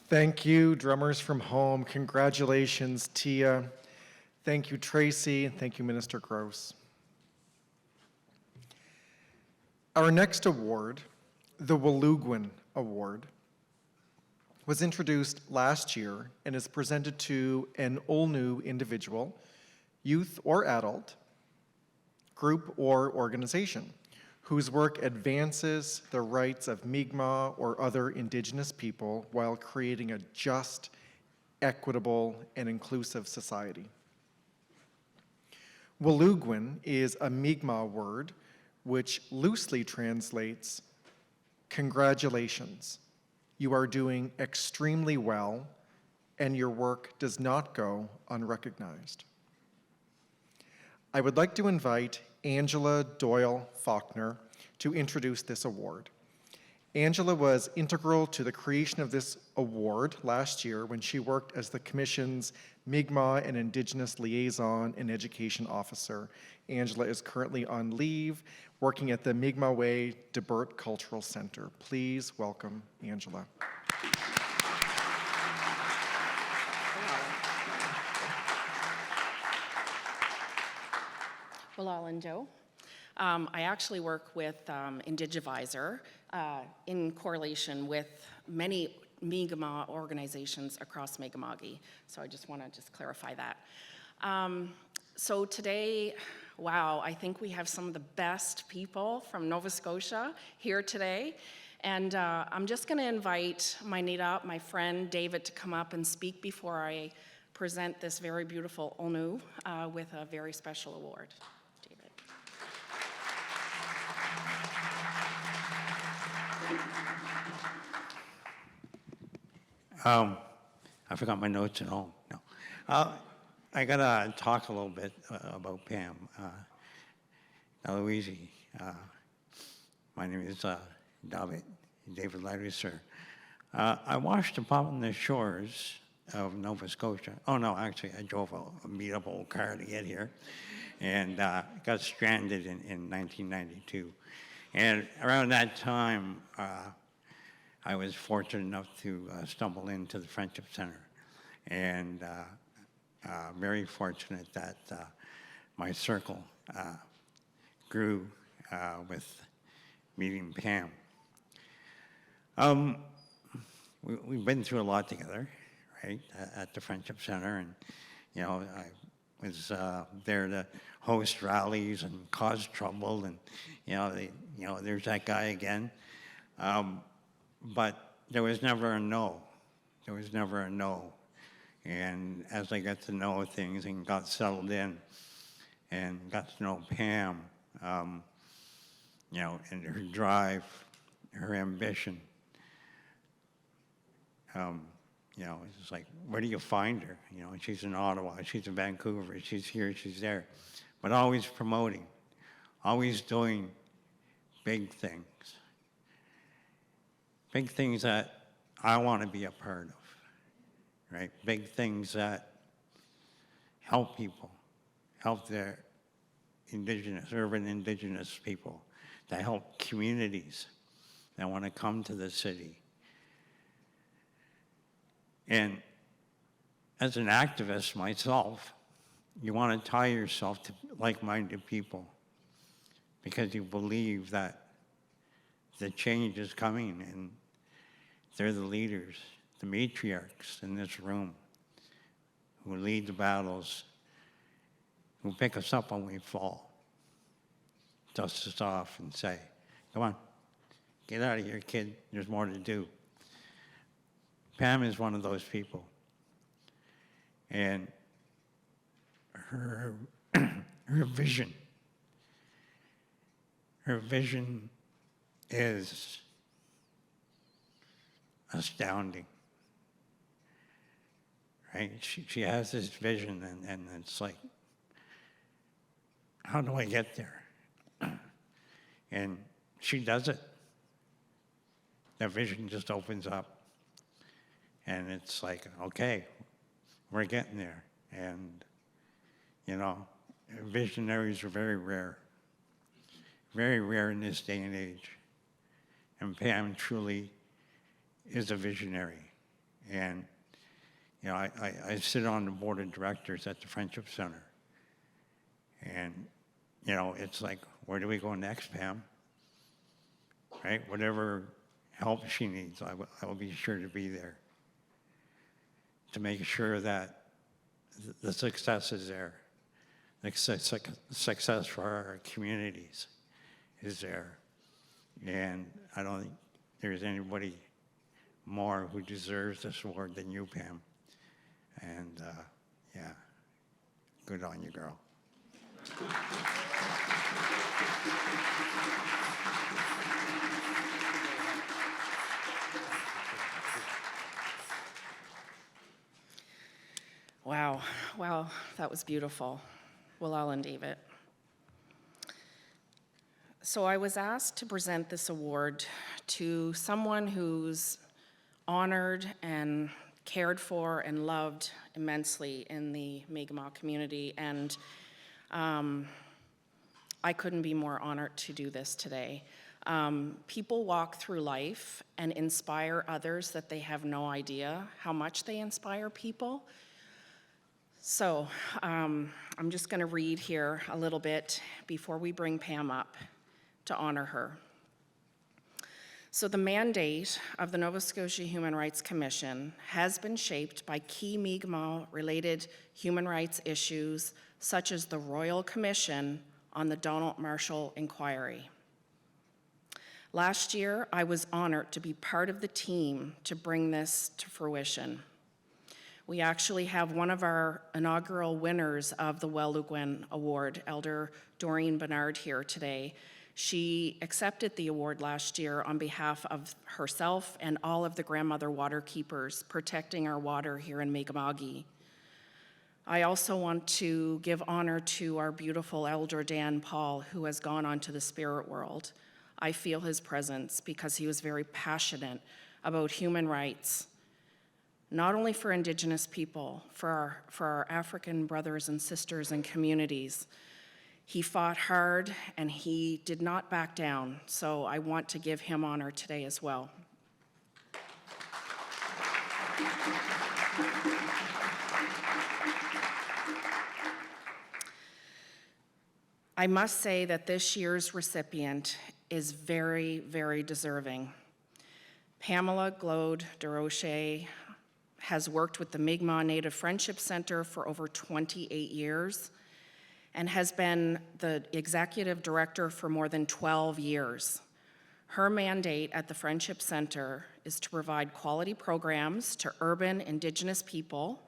Thank you, drummers from home. Congratulations, Tia. Thank you, Tracy, and thank you, Minister Gross. Our next award, the Waluguin Award, was introduced last year and is presented to an all-new individual, youth or adult, group or organization, whose work advances the rights of Mi'kmaq or other Indigenous people while creating a just, equitable, and inclusive society. Waluguin is a Mi'kmaq word which loosely translates, "Congratulations, you are doing extremely well, and your work does not go unrecognized." I would like to invite Angela Doyle Faulkner to introduce this award. Angela was integral to the creation of this award last year when she worked as the Commission's Mi'kmaq and Indigenous Liaison and Education Officer. Angela is currently on leave, working at the Mi'kmaq Way DeBert Cultural Center. Please welcome Angela. Bilal and Joe. I actually work with Indigivisor in correlation with many Mi'kmaq organizations across Mi'kma'ki. So I just want to clarify that. So today, wow, I think we have some of the best people from Nova Scotia here today. And I'm just going to invite my Nita, my friend David, to come up and speak before I present this very beautiful Onu with a very special award. David. I forgot my notes at home. No. I got to talk a little bit about Pam. Eloise, my name is David Larriser. I washed upon the shores of Nova Scotia. Oh, no, actually, I drove a beat-up old car to get here and got stranded in 1992. And around that time, I was fortunate enough to stumble into the Friendship Center. And very fortunate that my circle grew with meeting Pam. We've been through a lot together, right, at the Friendship Center. And, you know, I was there to host rallies and cause trouble. And, there's that guy again. But there was never a no. There was never a no. And as I got to know things and got settled in and got to know Pam, and her drive, her ambition, it's like, where do you find her? She's in Ottawa, she's in Vancouver, she's here, she's there. But always promoting, always doing big things. Big things that I want to be a part of. Right? Big things that help people, help their urban indigenous people, that help communities that want to come to the city. And as an activist myself, you want to tie yourself to like-minded people because you believe that the change is coming and they're the leaders, the matriarchs in this room who lead the battles, who pick us up when we fall, dust us off and say, come on, get out of here, kid, there's more to do. Pam is one of those people. And her vision is astounding. Right? She has this vision, and it's like, how do I get there? And she does it. That vision just opens up. And it's like, okay, we're getting there. And, visionaries are very rare in this day and age. And Pam truly is a visionary. And, you know, I sit on the board of directors at the Friendship Center. And, you know, it's like, where do we go next, Pam? Right? Whatever help she needs, I will be sure to be there to make sure that the success is there. The success for our communities is there. And I don't think there's anybody more who deserves this award than you, Pam. And yeah, good on you, girl. Wow, that was beautiful. Willal and David. So I was asked to present this award to someone who's honored and cared for and loved immensely in the Mi'kmaq community, and I couldn't be more honored to do this today. People walk through life and inspire others that they have no idea how much they inspire people. So I'm just going to read here a little bit before we bring Pam up to honor her. So the mandate of the Nova Scotia Human Rights Commission has been shaped by key Mi'kmaq-related human rights issues, such as the Royal Commission on the Donald Marshall Inquiry. Last year, I was honored to be part of the team to bring this to fruition. We actually have one of our inaugural winners of the Welugwen Award, Elder Doreen Bernard, here today. She accepted the award last year on behalf of herself and all of the grandmother water keepers protecting our water here in Mi'kma'ki. I also want to give honor to our beautiful Elder Dan Paul, who has gone on to the spirit world. I feel his presence because he was very passionate about human rights, not only for Indigenous people, for our African brothers and sisters and communities. He fought hard and he did not back down, so I want to give him honor today as well. I must say that this year's recipient is very, very deserving. Pamela Glode DeRoche has worked with the Mi'kmaq Native Friendship Center for over 28 years and has been the executive director for more than 12 years. Her mandate at the Friendship Center is to provide quality programs to urban Indigenous people.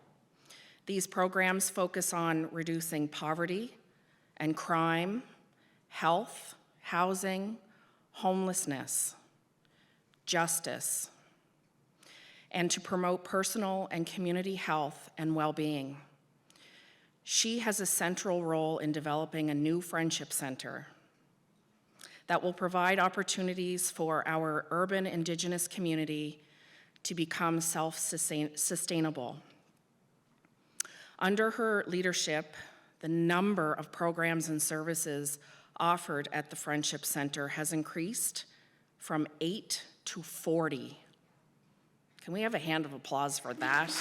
These programs focus on reducing poverty and crime, health, housing, homelessness, justice, and to promote personal and community health and well-being. She has a central role in developing a new friendship center that will provide opportunities for our urban Indigenous community to become self-sustainable. Under her leadership, the number of programs and services offered at the Friendship Center has increased from 8 to 40. Can we have a hand of applause for that?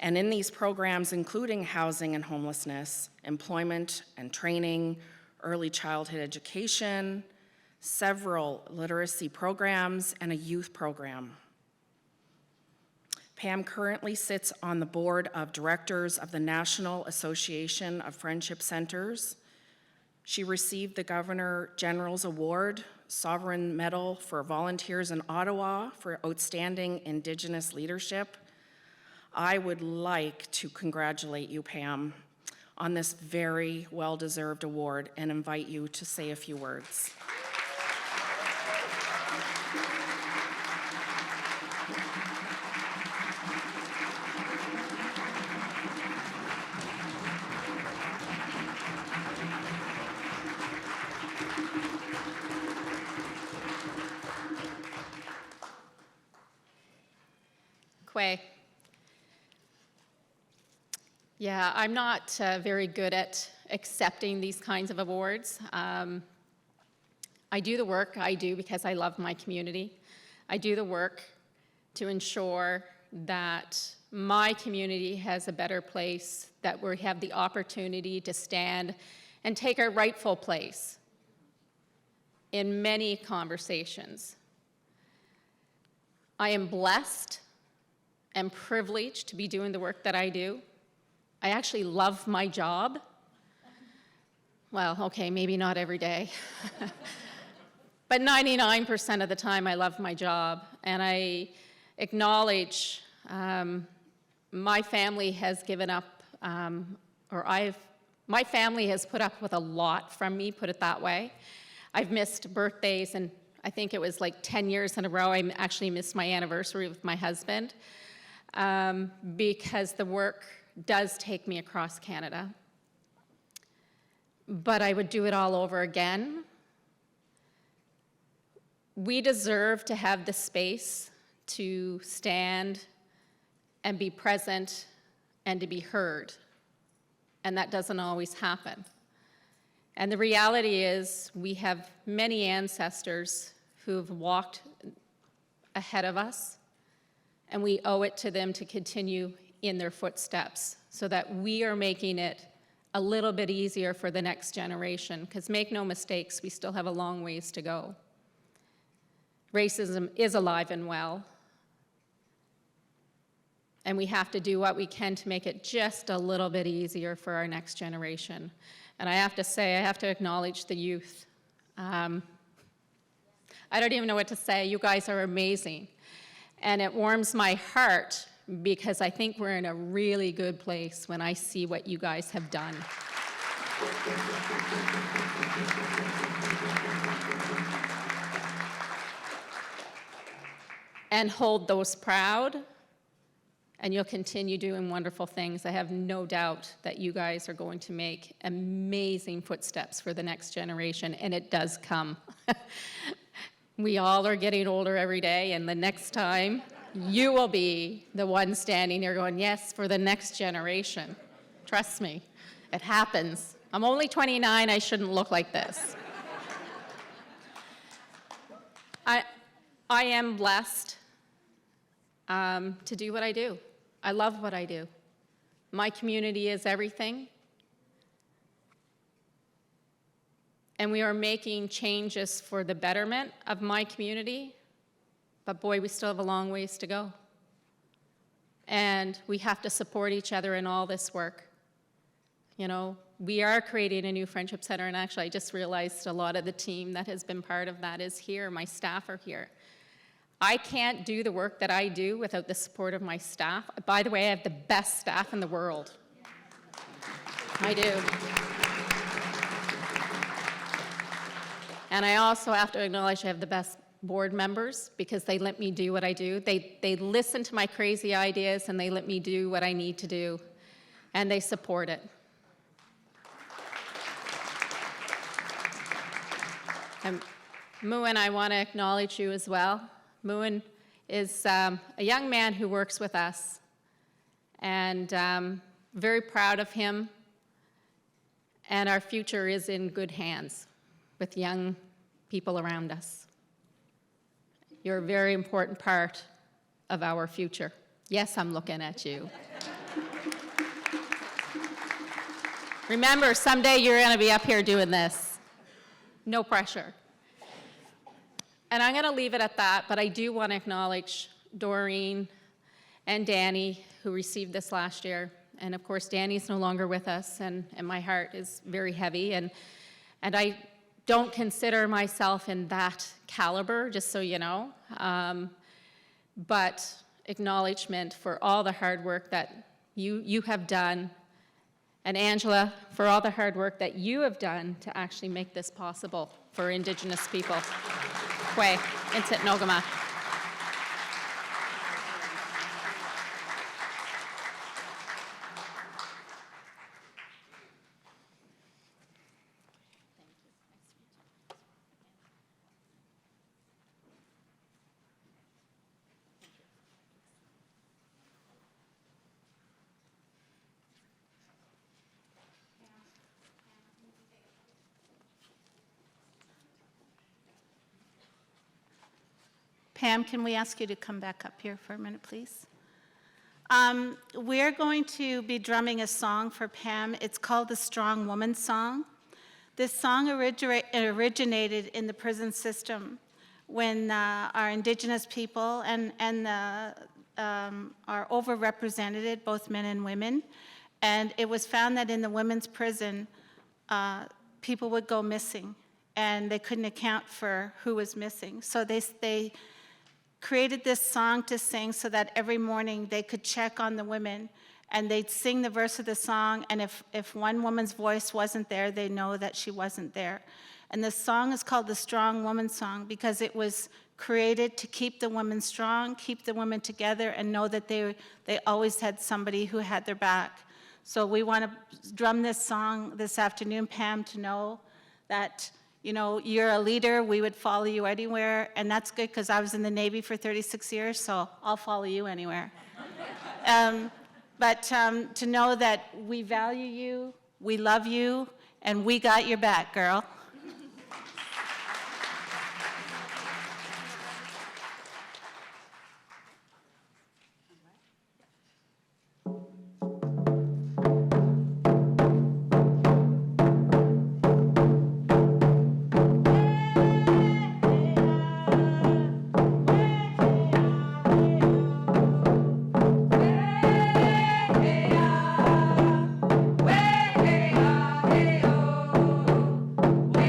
And in these programs, including housing and homelessness, employment and training, early childhood education, several literacy programs, and a youth program. Pam currently sits on the board of directors of the National Association of Friendship Centers. She received the Governor General's Award, Sovereign Medal for Volunteers in Ottawa for outstanding Indigenous leadership. I would like to congratulate you, Pam, on this very well-deserved award and invite you to say a few words. Kwe. Yeah, I'm not very good at accepting these kinds of awards. I do the work I do because I love my community. I do the work to ensure that my community has a better place, that we have the opportunity to stand and take our rightful place in many conversations. I am blessed and privileged to be doing the work that I do. I actually love my job. Well, okay, maybe not every day. But 99% of the time I love my job, and I acknowledge my family has given up, my family has put up with a lot from me, put it that way. I've missed birthdays, and I think it was like 10 years in a row I actually missed my anniversary with my husband because the work does take me across Canada. But I would do it all over again. We deserve to have the space to stand and be present and to be heard. And that doesn't always happen. And the reality is we have many ancestors who've walked ahead of us, and we owe it to them to continue in their footsteps so that we are making it a little bit easier for the next generation, because make no mistakes, we still have a long ways to go. Racism is alive and well, and we have to do what we can to make it just a little bit easier for our next generation. And I have to say, I have to acknowledge the youth. I don't even know what to say. You guys are amazing. And it warms my heart because I think we're in a really good place when I see what you guys have done. And hold those proud, and you'll continue doing wonderful things. I have no doubt that you guys are going to make amazing footsteps for the next generation, and it does come. We all are getting older every day, and the next time, you will be the one standing there going, yes, for the next generation. Trust me, it happens. I'm only 29, I shouldn't look like this. I am blessed to do what I do. I love what I do. My community is everything. And we are making changes for the betterment of my community, but boy, we still have a long ways to go. And we have to support each other in all this work. You know, we are creating a new friendship center, and actually I just realized a lot of the team that has been part of that is here. My staff are here. I can't do the work that I do without the support of my staff. By the way, I have the best staff in the world. I do. And I also have to acknowledge I have the best board members because they let me do what I do. They listen to my crazy ideas and they let me do what I need to do, and they support it. And Muin, I want to acknowledge you as well. Muin is a young man who works with us, and very proud of him, and our future is in good hands with young people around us. You're a very important part of our future. Yes, I'm looking at you. Remember, someday you're going to be up here doing this. No pressure. And I'm going to leave it at that, but I do want to acknowledge Doreen and Danny, who received this last year. And of course, Danny's no longer with us, and my heart is very heavy. And I don't consider myself in that caliber, just so you know. But acknowledgement for all the hard work that you have done. And Angela, for all the hard work that you have done to actually make this possible for Indigenous people. Kwe, Insit Nogama. Pam, can we ask you to come back up here for a minute, please? We're going to be drumming a song for Pam. It's called the Strong Woman Song. This song originated in the prison system when our Indigenous people are overrepresented, both men and women. And it was found that in the women's prison, people would go missing, and they couldn't account for who was missing. So they created this song to sing so that every morning they could check on the women, and they'd sing the verse of the song, and if one woman's voice wasn't there, they know that she wasn't there. And the song is called the Strong Woman Song because it was created to keep the women strong, keep the women together, and know that they always had somebody who had their back. So we want to drum this song this afternoon, Pam, to know that, you know, you're a leader, we would follow you anywhere, and that's good because I was in the Navy for 36 years, so I'll follow you anywhere. But to know that we value you, we love you, and we got your back, girl. Hey,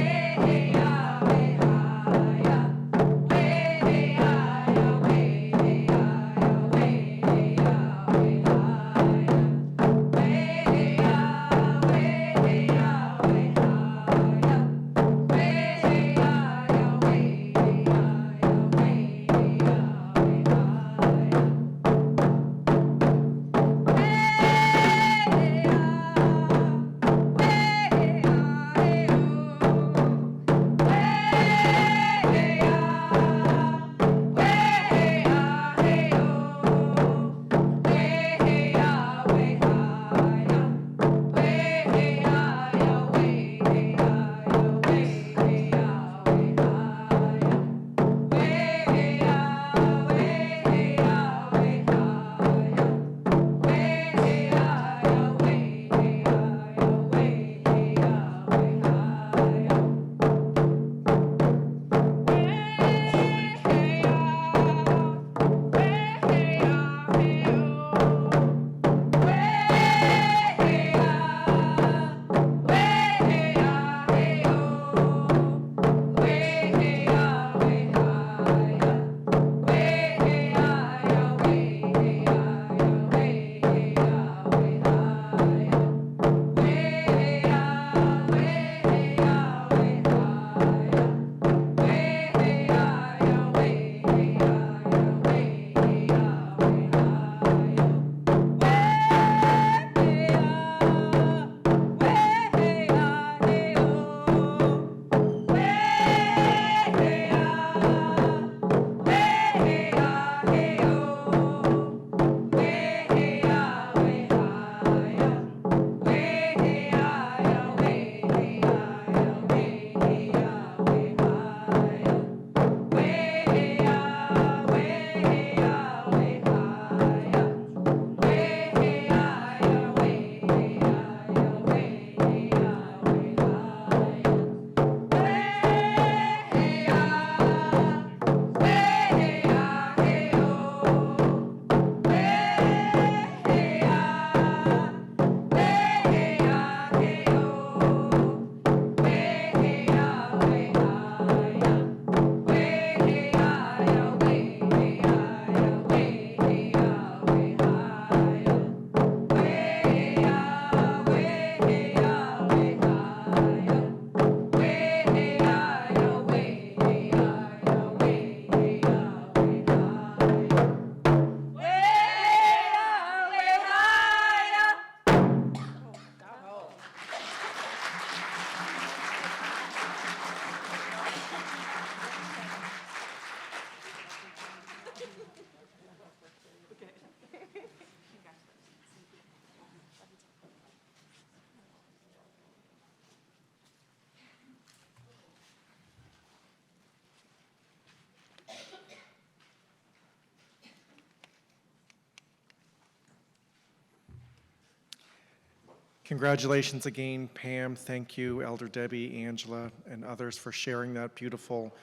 Congratulations again, Pam. Thank you, Elder Debbie, Angela, and others for sharing that beautiful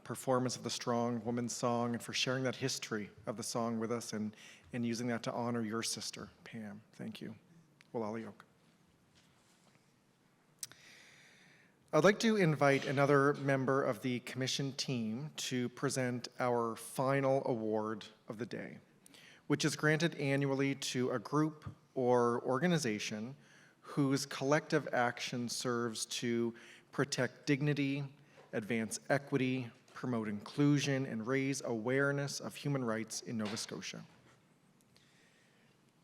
performance of the Strong Woman song and for sharing that history of the song with us and using that to honor your sister, Pam. Thank you. Walaliok. I'd like to invite another member of the commission team to present our final award of the day, which is granted annually to a group or organization whose collective action serves to protect dignity, advance equity, promote inclusion, and raise awareness of human rights in Nova Scotia.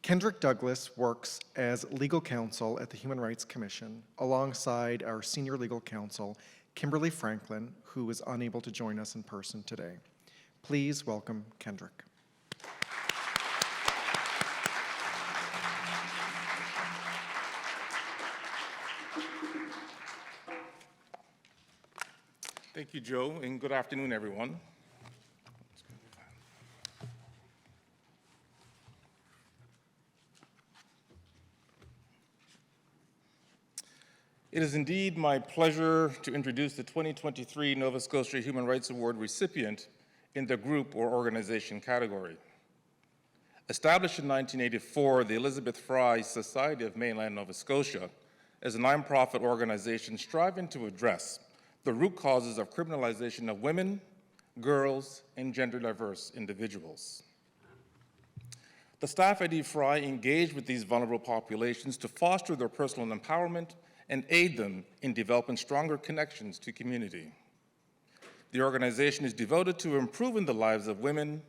Kendrick Douglas works as legal counsel at the Human Rights Commission alongside our senior legal counsel, Kimberly Franklin, who is unable to join us in person today. Please welcome Kendrick. Thank you, Joe, and good afternoon, everyone. It is indeed my pleasure to introduce the 2023 Nova Scotia Human Rights Award recipient in the group or organization category. Established in 1984, the Elizabeth Fry Society of Mainland Nova Scotia is a nonprofit organization striving to address the root causes of criminalization of women, girls, and gender-diverse individuals. The staff at Fry engage with these vulnerable populations to foster their personal empowerment and aid them in developing stronger connections to community. The organization is devoted to improving the lives of women,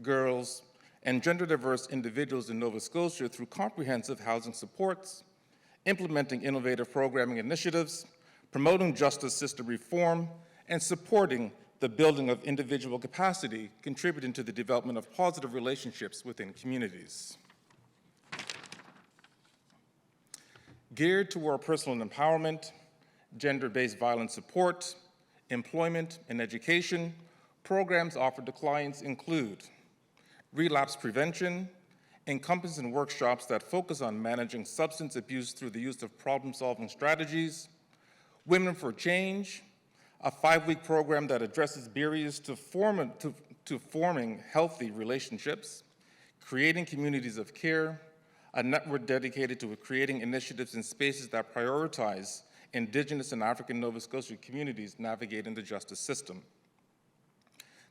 girls, and gender-diverse individuals in Nova Scotia through comprehensive housing supports, implementing innovative programming initiatives, promoting justice system reform, and supporting the building of individual capacity, contributing to the development of positive relationships within communities. Geared toward personal empowerment, gender-based violence support, employment, and education, programs offered to clients include relapse prevention, encompassing workshops that focus on managing substance abuse through the use of problem-solving strategies, Women for Change, a 5-week program that addresses barriers to forming healthy relationships, creating communities of care, a network dedicated to creating initiatives and spaces that prioritize Indigenous and African Nova Scotia communities navigating the justice system.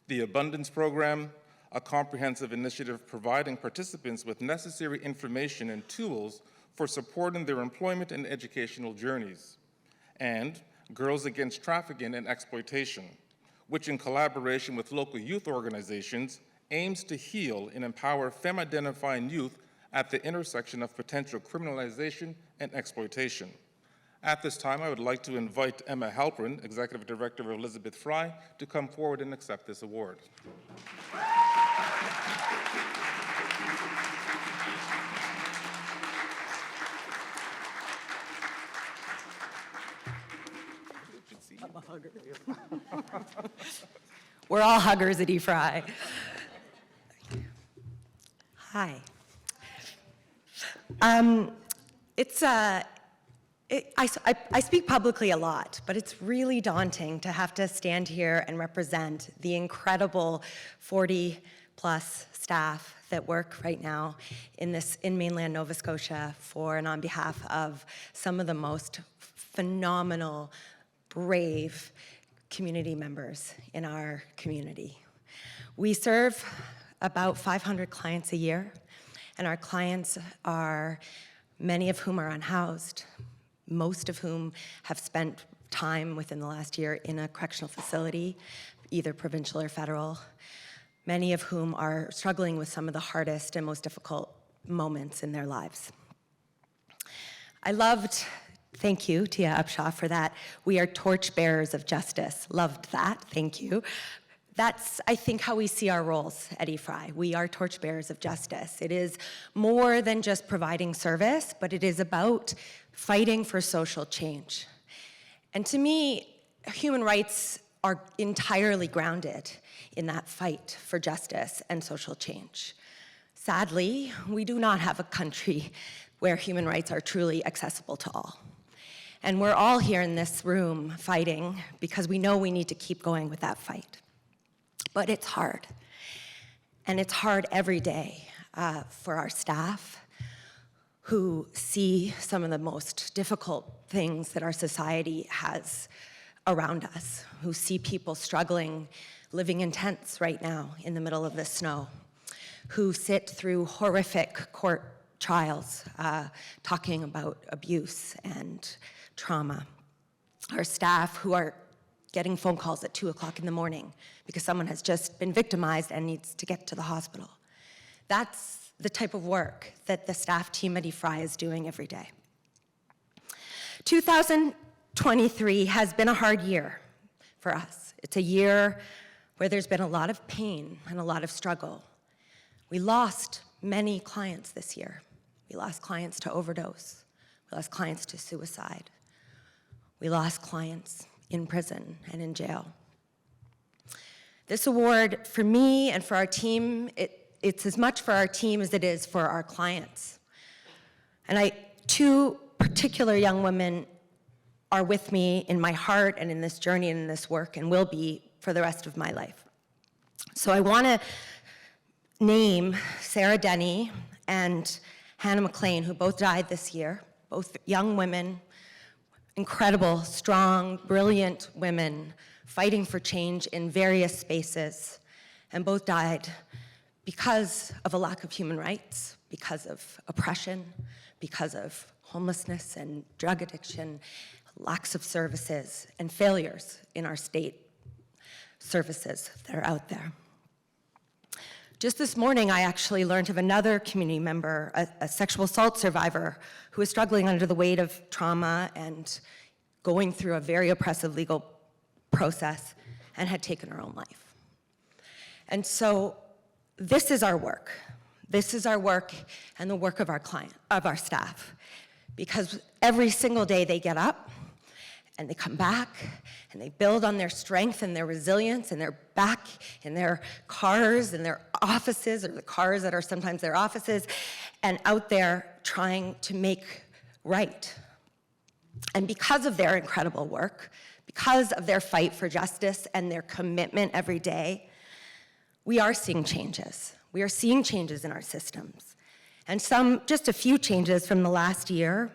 The Abundance Program, a comprehensive initiative providing participants with necessary information and tools for supporting their employment and educational journeys. And Girls Against Trafficking and Exploitation, which in collaboration with local youth organizations aims to heal and empower femme-identifying youth at the intersection of potential criminalization and exploitation. At this time, I would like to invite Emma Halpern, Executive Director of Elizabeth Fry, to come forward and accept this award. I'm a hugger. We're all huggers at Fry. Hi. I speak publicly a lot, but it's really daunting to have to stand here and represent the incredible 40-plus staff that work right now in mainland Nova Scotia for and on behalf of some of the most phenomenal, brave community members in our community. We serve about 500 clients a year, and our clients are many of whom are unhoused, most of whom have spent time within the last year in a correctional facility, either provincial or federal, many of whom are struggling with some of the hardest and most difficult moments in their lives. Thank you, Tia Upshaw, for that. We are torchbearers of justice. Loved that, thank you. That's, I think, how we see our roles at Fry. We are torchbearers of justice. It is more than just providing service, but it is about fighting for social change. And to me, human rights are entirely grounded in that fight for justice and social change. Sadly, we do not have a country where human rights are truly accessible to all. And we're all here in this room fighting because we know we need to keep going with that fight. But it's hard. And it's hard every day for our staff who see some of the most difficult things that our society has around us, who see people struggling, living in tents right now in the middle of the snow, who sit through horrific court trials talking about abuse and trauma. Our staff who are getting phone calls at 2 o'clock in the morning because someone has just been victimized and needs to get to the hospital. That's the type of work that the staff team at EFRI is doing every day. 2023 has been a hard year for us. It's a year where there's been a lot of pain and a lot of struggle. We lost many clients this year. We lost clients to overdose. We lost clients to suicide. We lost clients in prison and in jail. This award, for me and for our team, it's as much for our team as it is for our clients. And two particular young women are with me in my heart and in this journey and in this work and will be for the rest of my life. So I want to name Sarah Denny and Hannah McLean, who both died this year, both young women, incredible, strong, brilliant women fighting for change in various spaces, and both died because of a lack of human rights, because of oppression, because of homelessness and drug addiction, lacks of services, and failures in our state services that are out there. Just this morning, I actually learned of another community member, a sexual assault survivor, who is struggling under the weight of trauma and going through a very oppressive legal process and had taken her own life. And so this is our work. This is our work and the work of our staff. Because every single day they get up and they come back and they build on their strength and their resilience, and they're back in their cars and their offices, or the cars that are sometimes their offices, and out there trying to make right. And because of their incredible work, because of their fight for justice and their commitment every day, we are seeing changes. We are seeing changes in our systems. And just a few changes from the last year.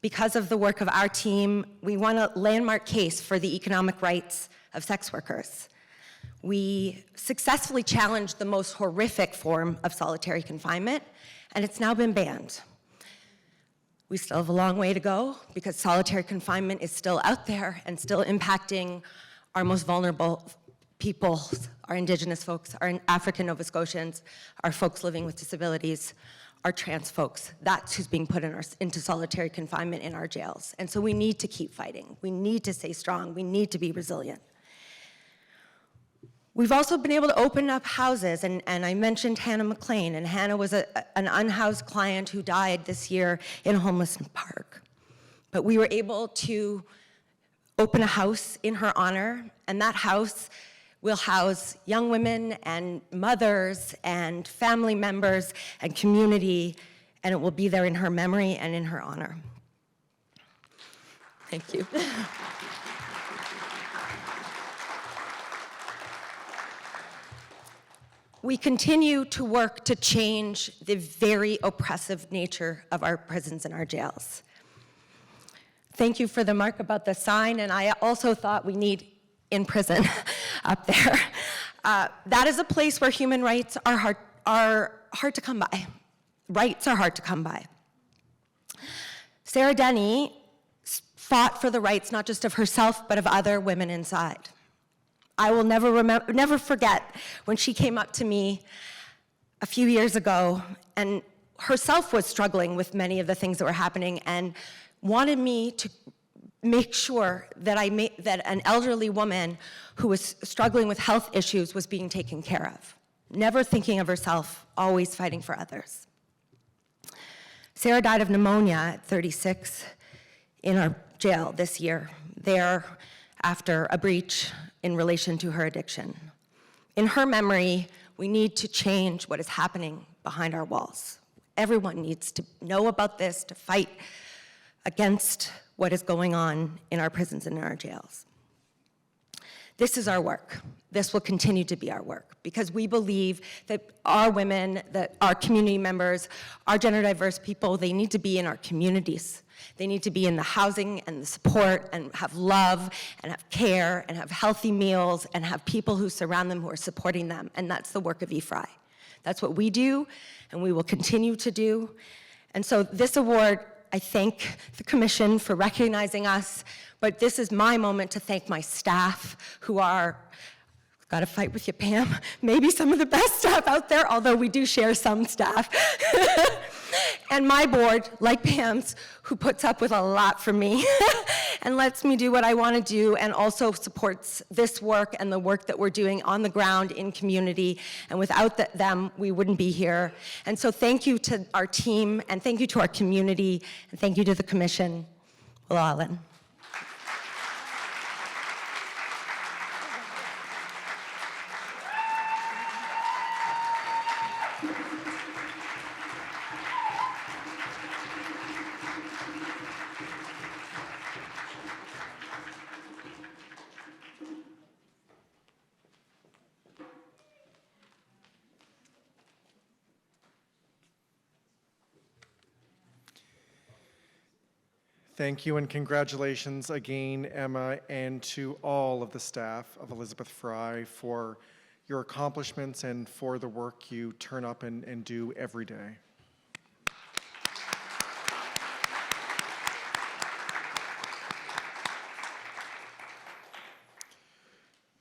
Because of the work of our team, we won a landmark case for the economic rights of sex workers. We successfully challenged the most horrific form of solitary confinement, and it's now been banned. We still have a long way to go because solitary confinement is still out there and still impacting our most vulnerable people, our Indigenous folks, our African Nova Scotians, our folks living with disabilities, our trans folks. That's who's being put into solitary confinement in our jails. And so we need to keep fighting. We need to stay strong. We need to be resilient. We've also been able to open up houses, and I mentioned Hannah McLean, and Hannah was an unhoused client who died this year in a homeless park. But we were able to open a house in her honor, and that house will house young women and mothers and family members and community, and it will be there in her memory and in her honor. Thank you. We continue to work to change the very oppressive nature of our prisons and our jails. Thank you for the mark about the sign, and I also thought we need in prison up there. That is a place where human rights are hard to come by. Rights are hard to come by. Sarah Denny fought for the rights not just of herself, but of other women inside. I will never forget when she came up to me a few years ago and herself was struggling with many of the things that were happening and wanted me to make sure that that an elderly woman who was struggling with health issues was being taken care of. Never thinking of herself, always fighting for others. Sarah died of pneumonia at 36 in our jail this year, there after a breach in relation to her addiction. In her memory, we need to change what is happening behind our walls. Everyone needs to know about this to fight against what is going on in our prisons and in our jails. This is our work. This will continue to be our work because we believe that our women, that our community members, our gender diverse people, they need to be in our communities. They need to be in the housing and the support and have love and have care and have healthy meals and have people who surround them who are supporting them. And that's the work of EFRI. That's what we do and we will continue to do. And so this award, I thank the Commission for recognizing us, but this is my moment to thank my staff who are, gotta fight with you, Pam, maybe some of the best staff out there, although we do share some staff. And my board, like Pam's, who puts up with a lot from me and lets me do what I want to do and also supports this work and the work that we're doing on the ground in community. And without them, we wouldn't be here. And so thank you to our team and thank you to our community and thank you to the Commission. Walalan. Thank you and congratulations again, Emma, and to all of the staff of Elizabeth Fry for your accomplishments and for the work you turn up and do every day.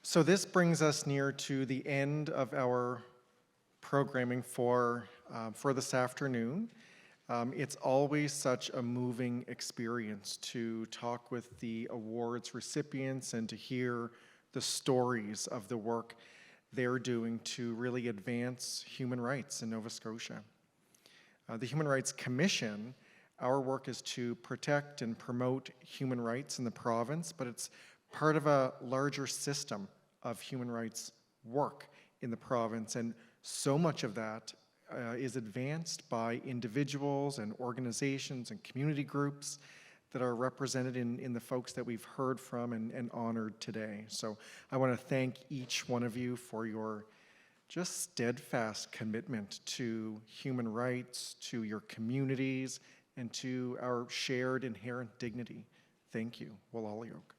So this brings us near to the end of our programming for this afternoon. It's always such a moving experience to talk with the awards recipients and to hear the stories of the work they're doing to really advance human rights in Nova Scotia. The Human Rights Commission, our work is to protect and promote human rights in the province, but it's part of a larger system of human rights work in the province, and so much of that is advanced by individuals and organizations and community groups that are represented in the folks that we've heard from and honored today. So I want to thank each one of you for your just steadfast commitment to human rights, to your communities, and to our shared inherent dignity. Thank you. Walalyok.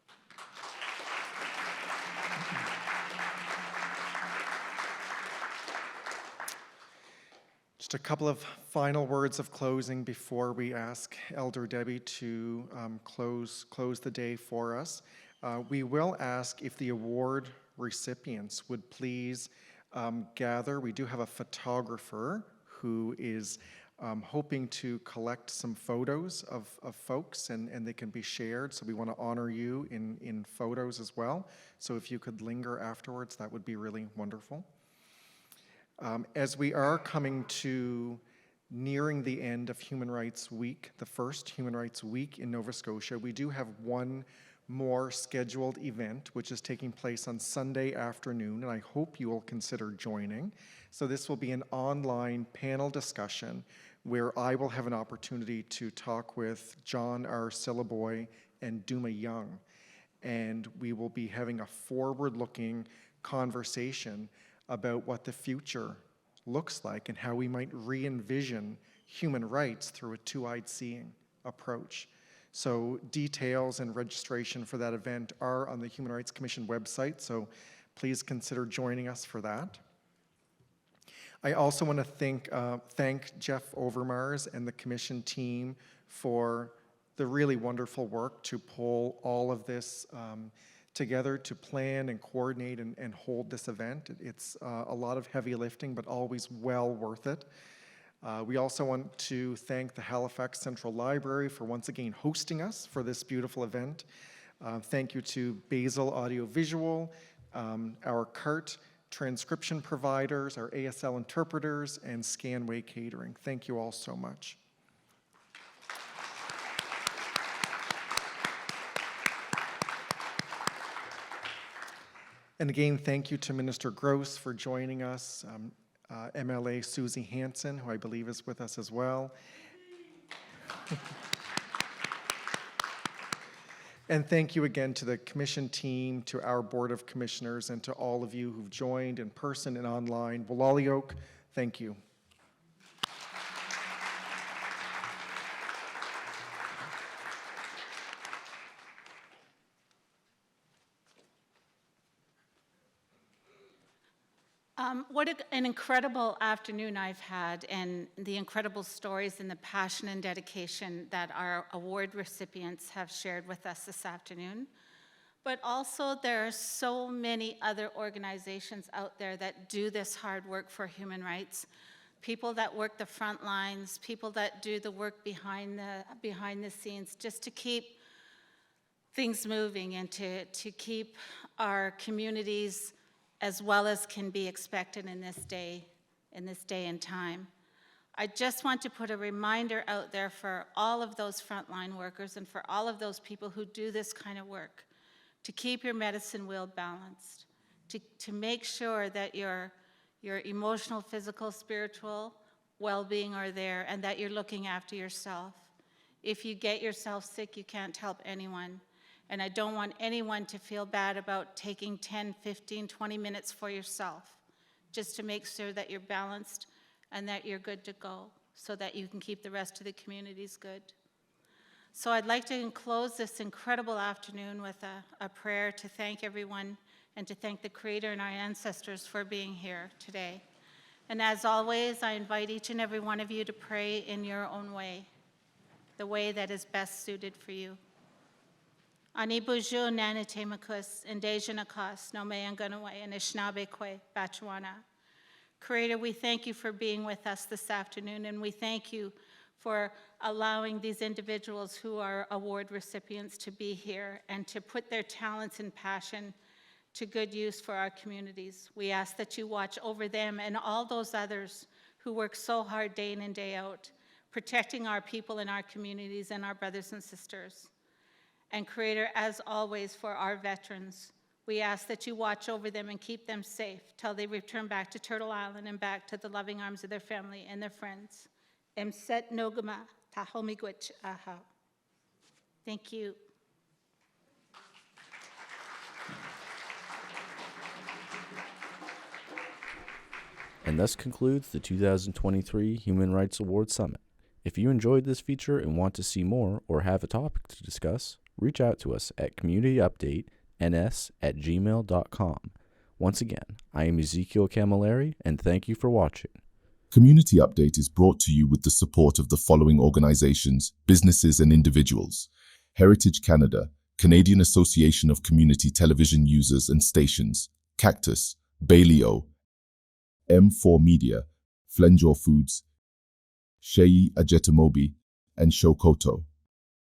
Just a couple of final words of closing before we ask Elder Debbie to close the day for us. We will ask if the award recipients would please gather. We do have a photographer who is hoping to collect some photos of folks and they can be shared. So we want to honor you in photos as well. So if you could linger afterwards, that would be really wonderful. As we are coming to nearing the end of Human Rights Week, the first Human Rights Week in Nova Scotia, we do have one more scheduled event, which is taking place on Sunday afternoon, and I hope you will consider joining. So this will be an online panel discussion where I will have an opportunity to talk with John R. Sillaboy and Duma Young, and we will be having a forward-looking conversation about what the future looks like and how we might re-envision human rights through a two-eyed seeing approach. So details and registration for that event are on the Human Rights Commission website, so please consider joining us for that. I also want to thank Jeff Overmars and the Commission team for the really wonderful work to pull all of this together to plan and coordinate and hold this event. It's a lot of heavy lifting, but always well worth it. We also want to thank the Halifax Central Library for once again hosting us for this beautiful event. Thank you to Basil Audiovisual, our CART transcription providers, our ASL interpreters, and Scanway Catering. Thank you all so much. And again, thank you to Minister Gross for joining us. MLA Susie Hansen, who I believe is with us as well. And thank you again to the commission team, to our Board of Commissioners, and to all of you who've joined in person and online. Wolalioke, thank you. What an incredible afternoon I've had, and the incredible stories and the passion and dedication that our award recipients have shared with us this afternoon. But also there are so many other organizations out there that do this hard work for human rights. People that work the front lines, people that do the work behind the scenes, just to keep things moving and to keep our communities as well as can be expected in this day and time. I just want to put a reminder out there for all of those frontline workers and for all of those people who do this kind of work, to keep your medicine wheel balanced, to make sure that your emotional, physical, spiritual well-being are there, and that you're looking after yourself. If you get yourself sick, you can't help anyone. And I don't want anyone to feel bad about taking 10, 15, 20 minutes for yourself, just to make sure that you're balanced and that you're good to go, so that you can keep the rest of the communities good. So I'd like to close this incredible afternoon with a prayer to thank everyone and to thank the Creator and our ancestors for being here today. And as always, I invite each and every one of you to pray in your own way, the way that is best suited for you. Ani buju nanitemakus, indejanakas, no meyanganaway, and ishnabekwe, bachuana. Creator, we thank you for being with us this afternoon, and we thank you for allowing these individuals who are award recipients to be here and to put their talents and passion to good use for our communities. We ask that you watch over them and all those others who work so hard day in and day out, protecting our people and our communities and our brothers and sisters. And Creator, as always, for our veterans, we ask that you watch over them and keep them safe till they return back to Turtle Island and back to the loving arms of their family and their friends. Emset Nogama Tahomigwich Aha. Thank you. And thus concludes the 2023 Human Rights Awards Summit. If you enjoyed this feature and want to see more or have a topic to discuss, reach out to us at communityupdateNS@gmail.com. Once again, I am Ezekiel Camilleri, and thank you for watching. Community Update is brought to you with the support of the following organizations, businesses, and individuals: Heritage Canada, Canadian Association of Community Television Users and Stations, Cactus, Bailey-O, M4 Media, Flenjor Foods, Sheyi Ajetamobi, and Shokoto.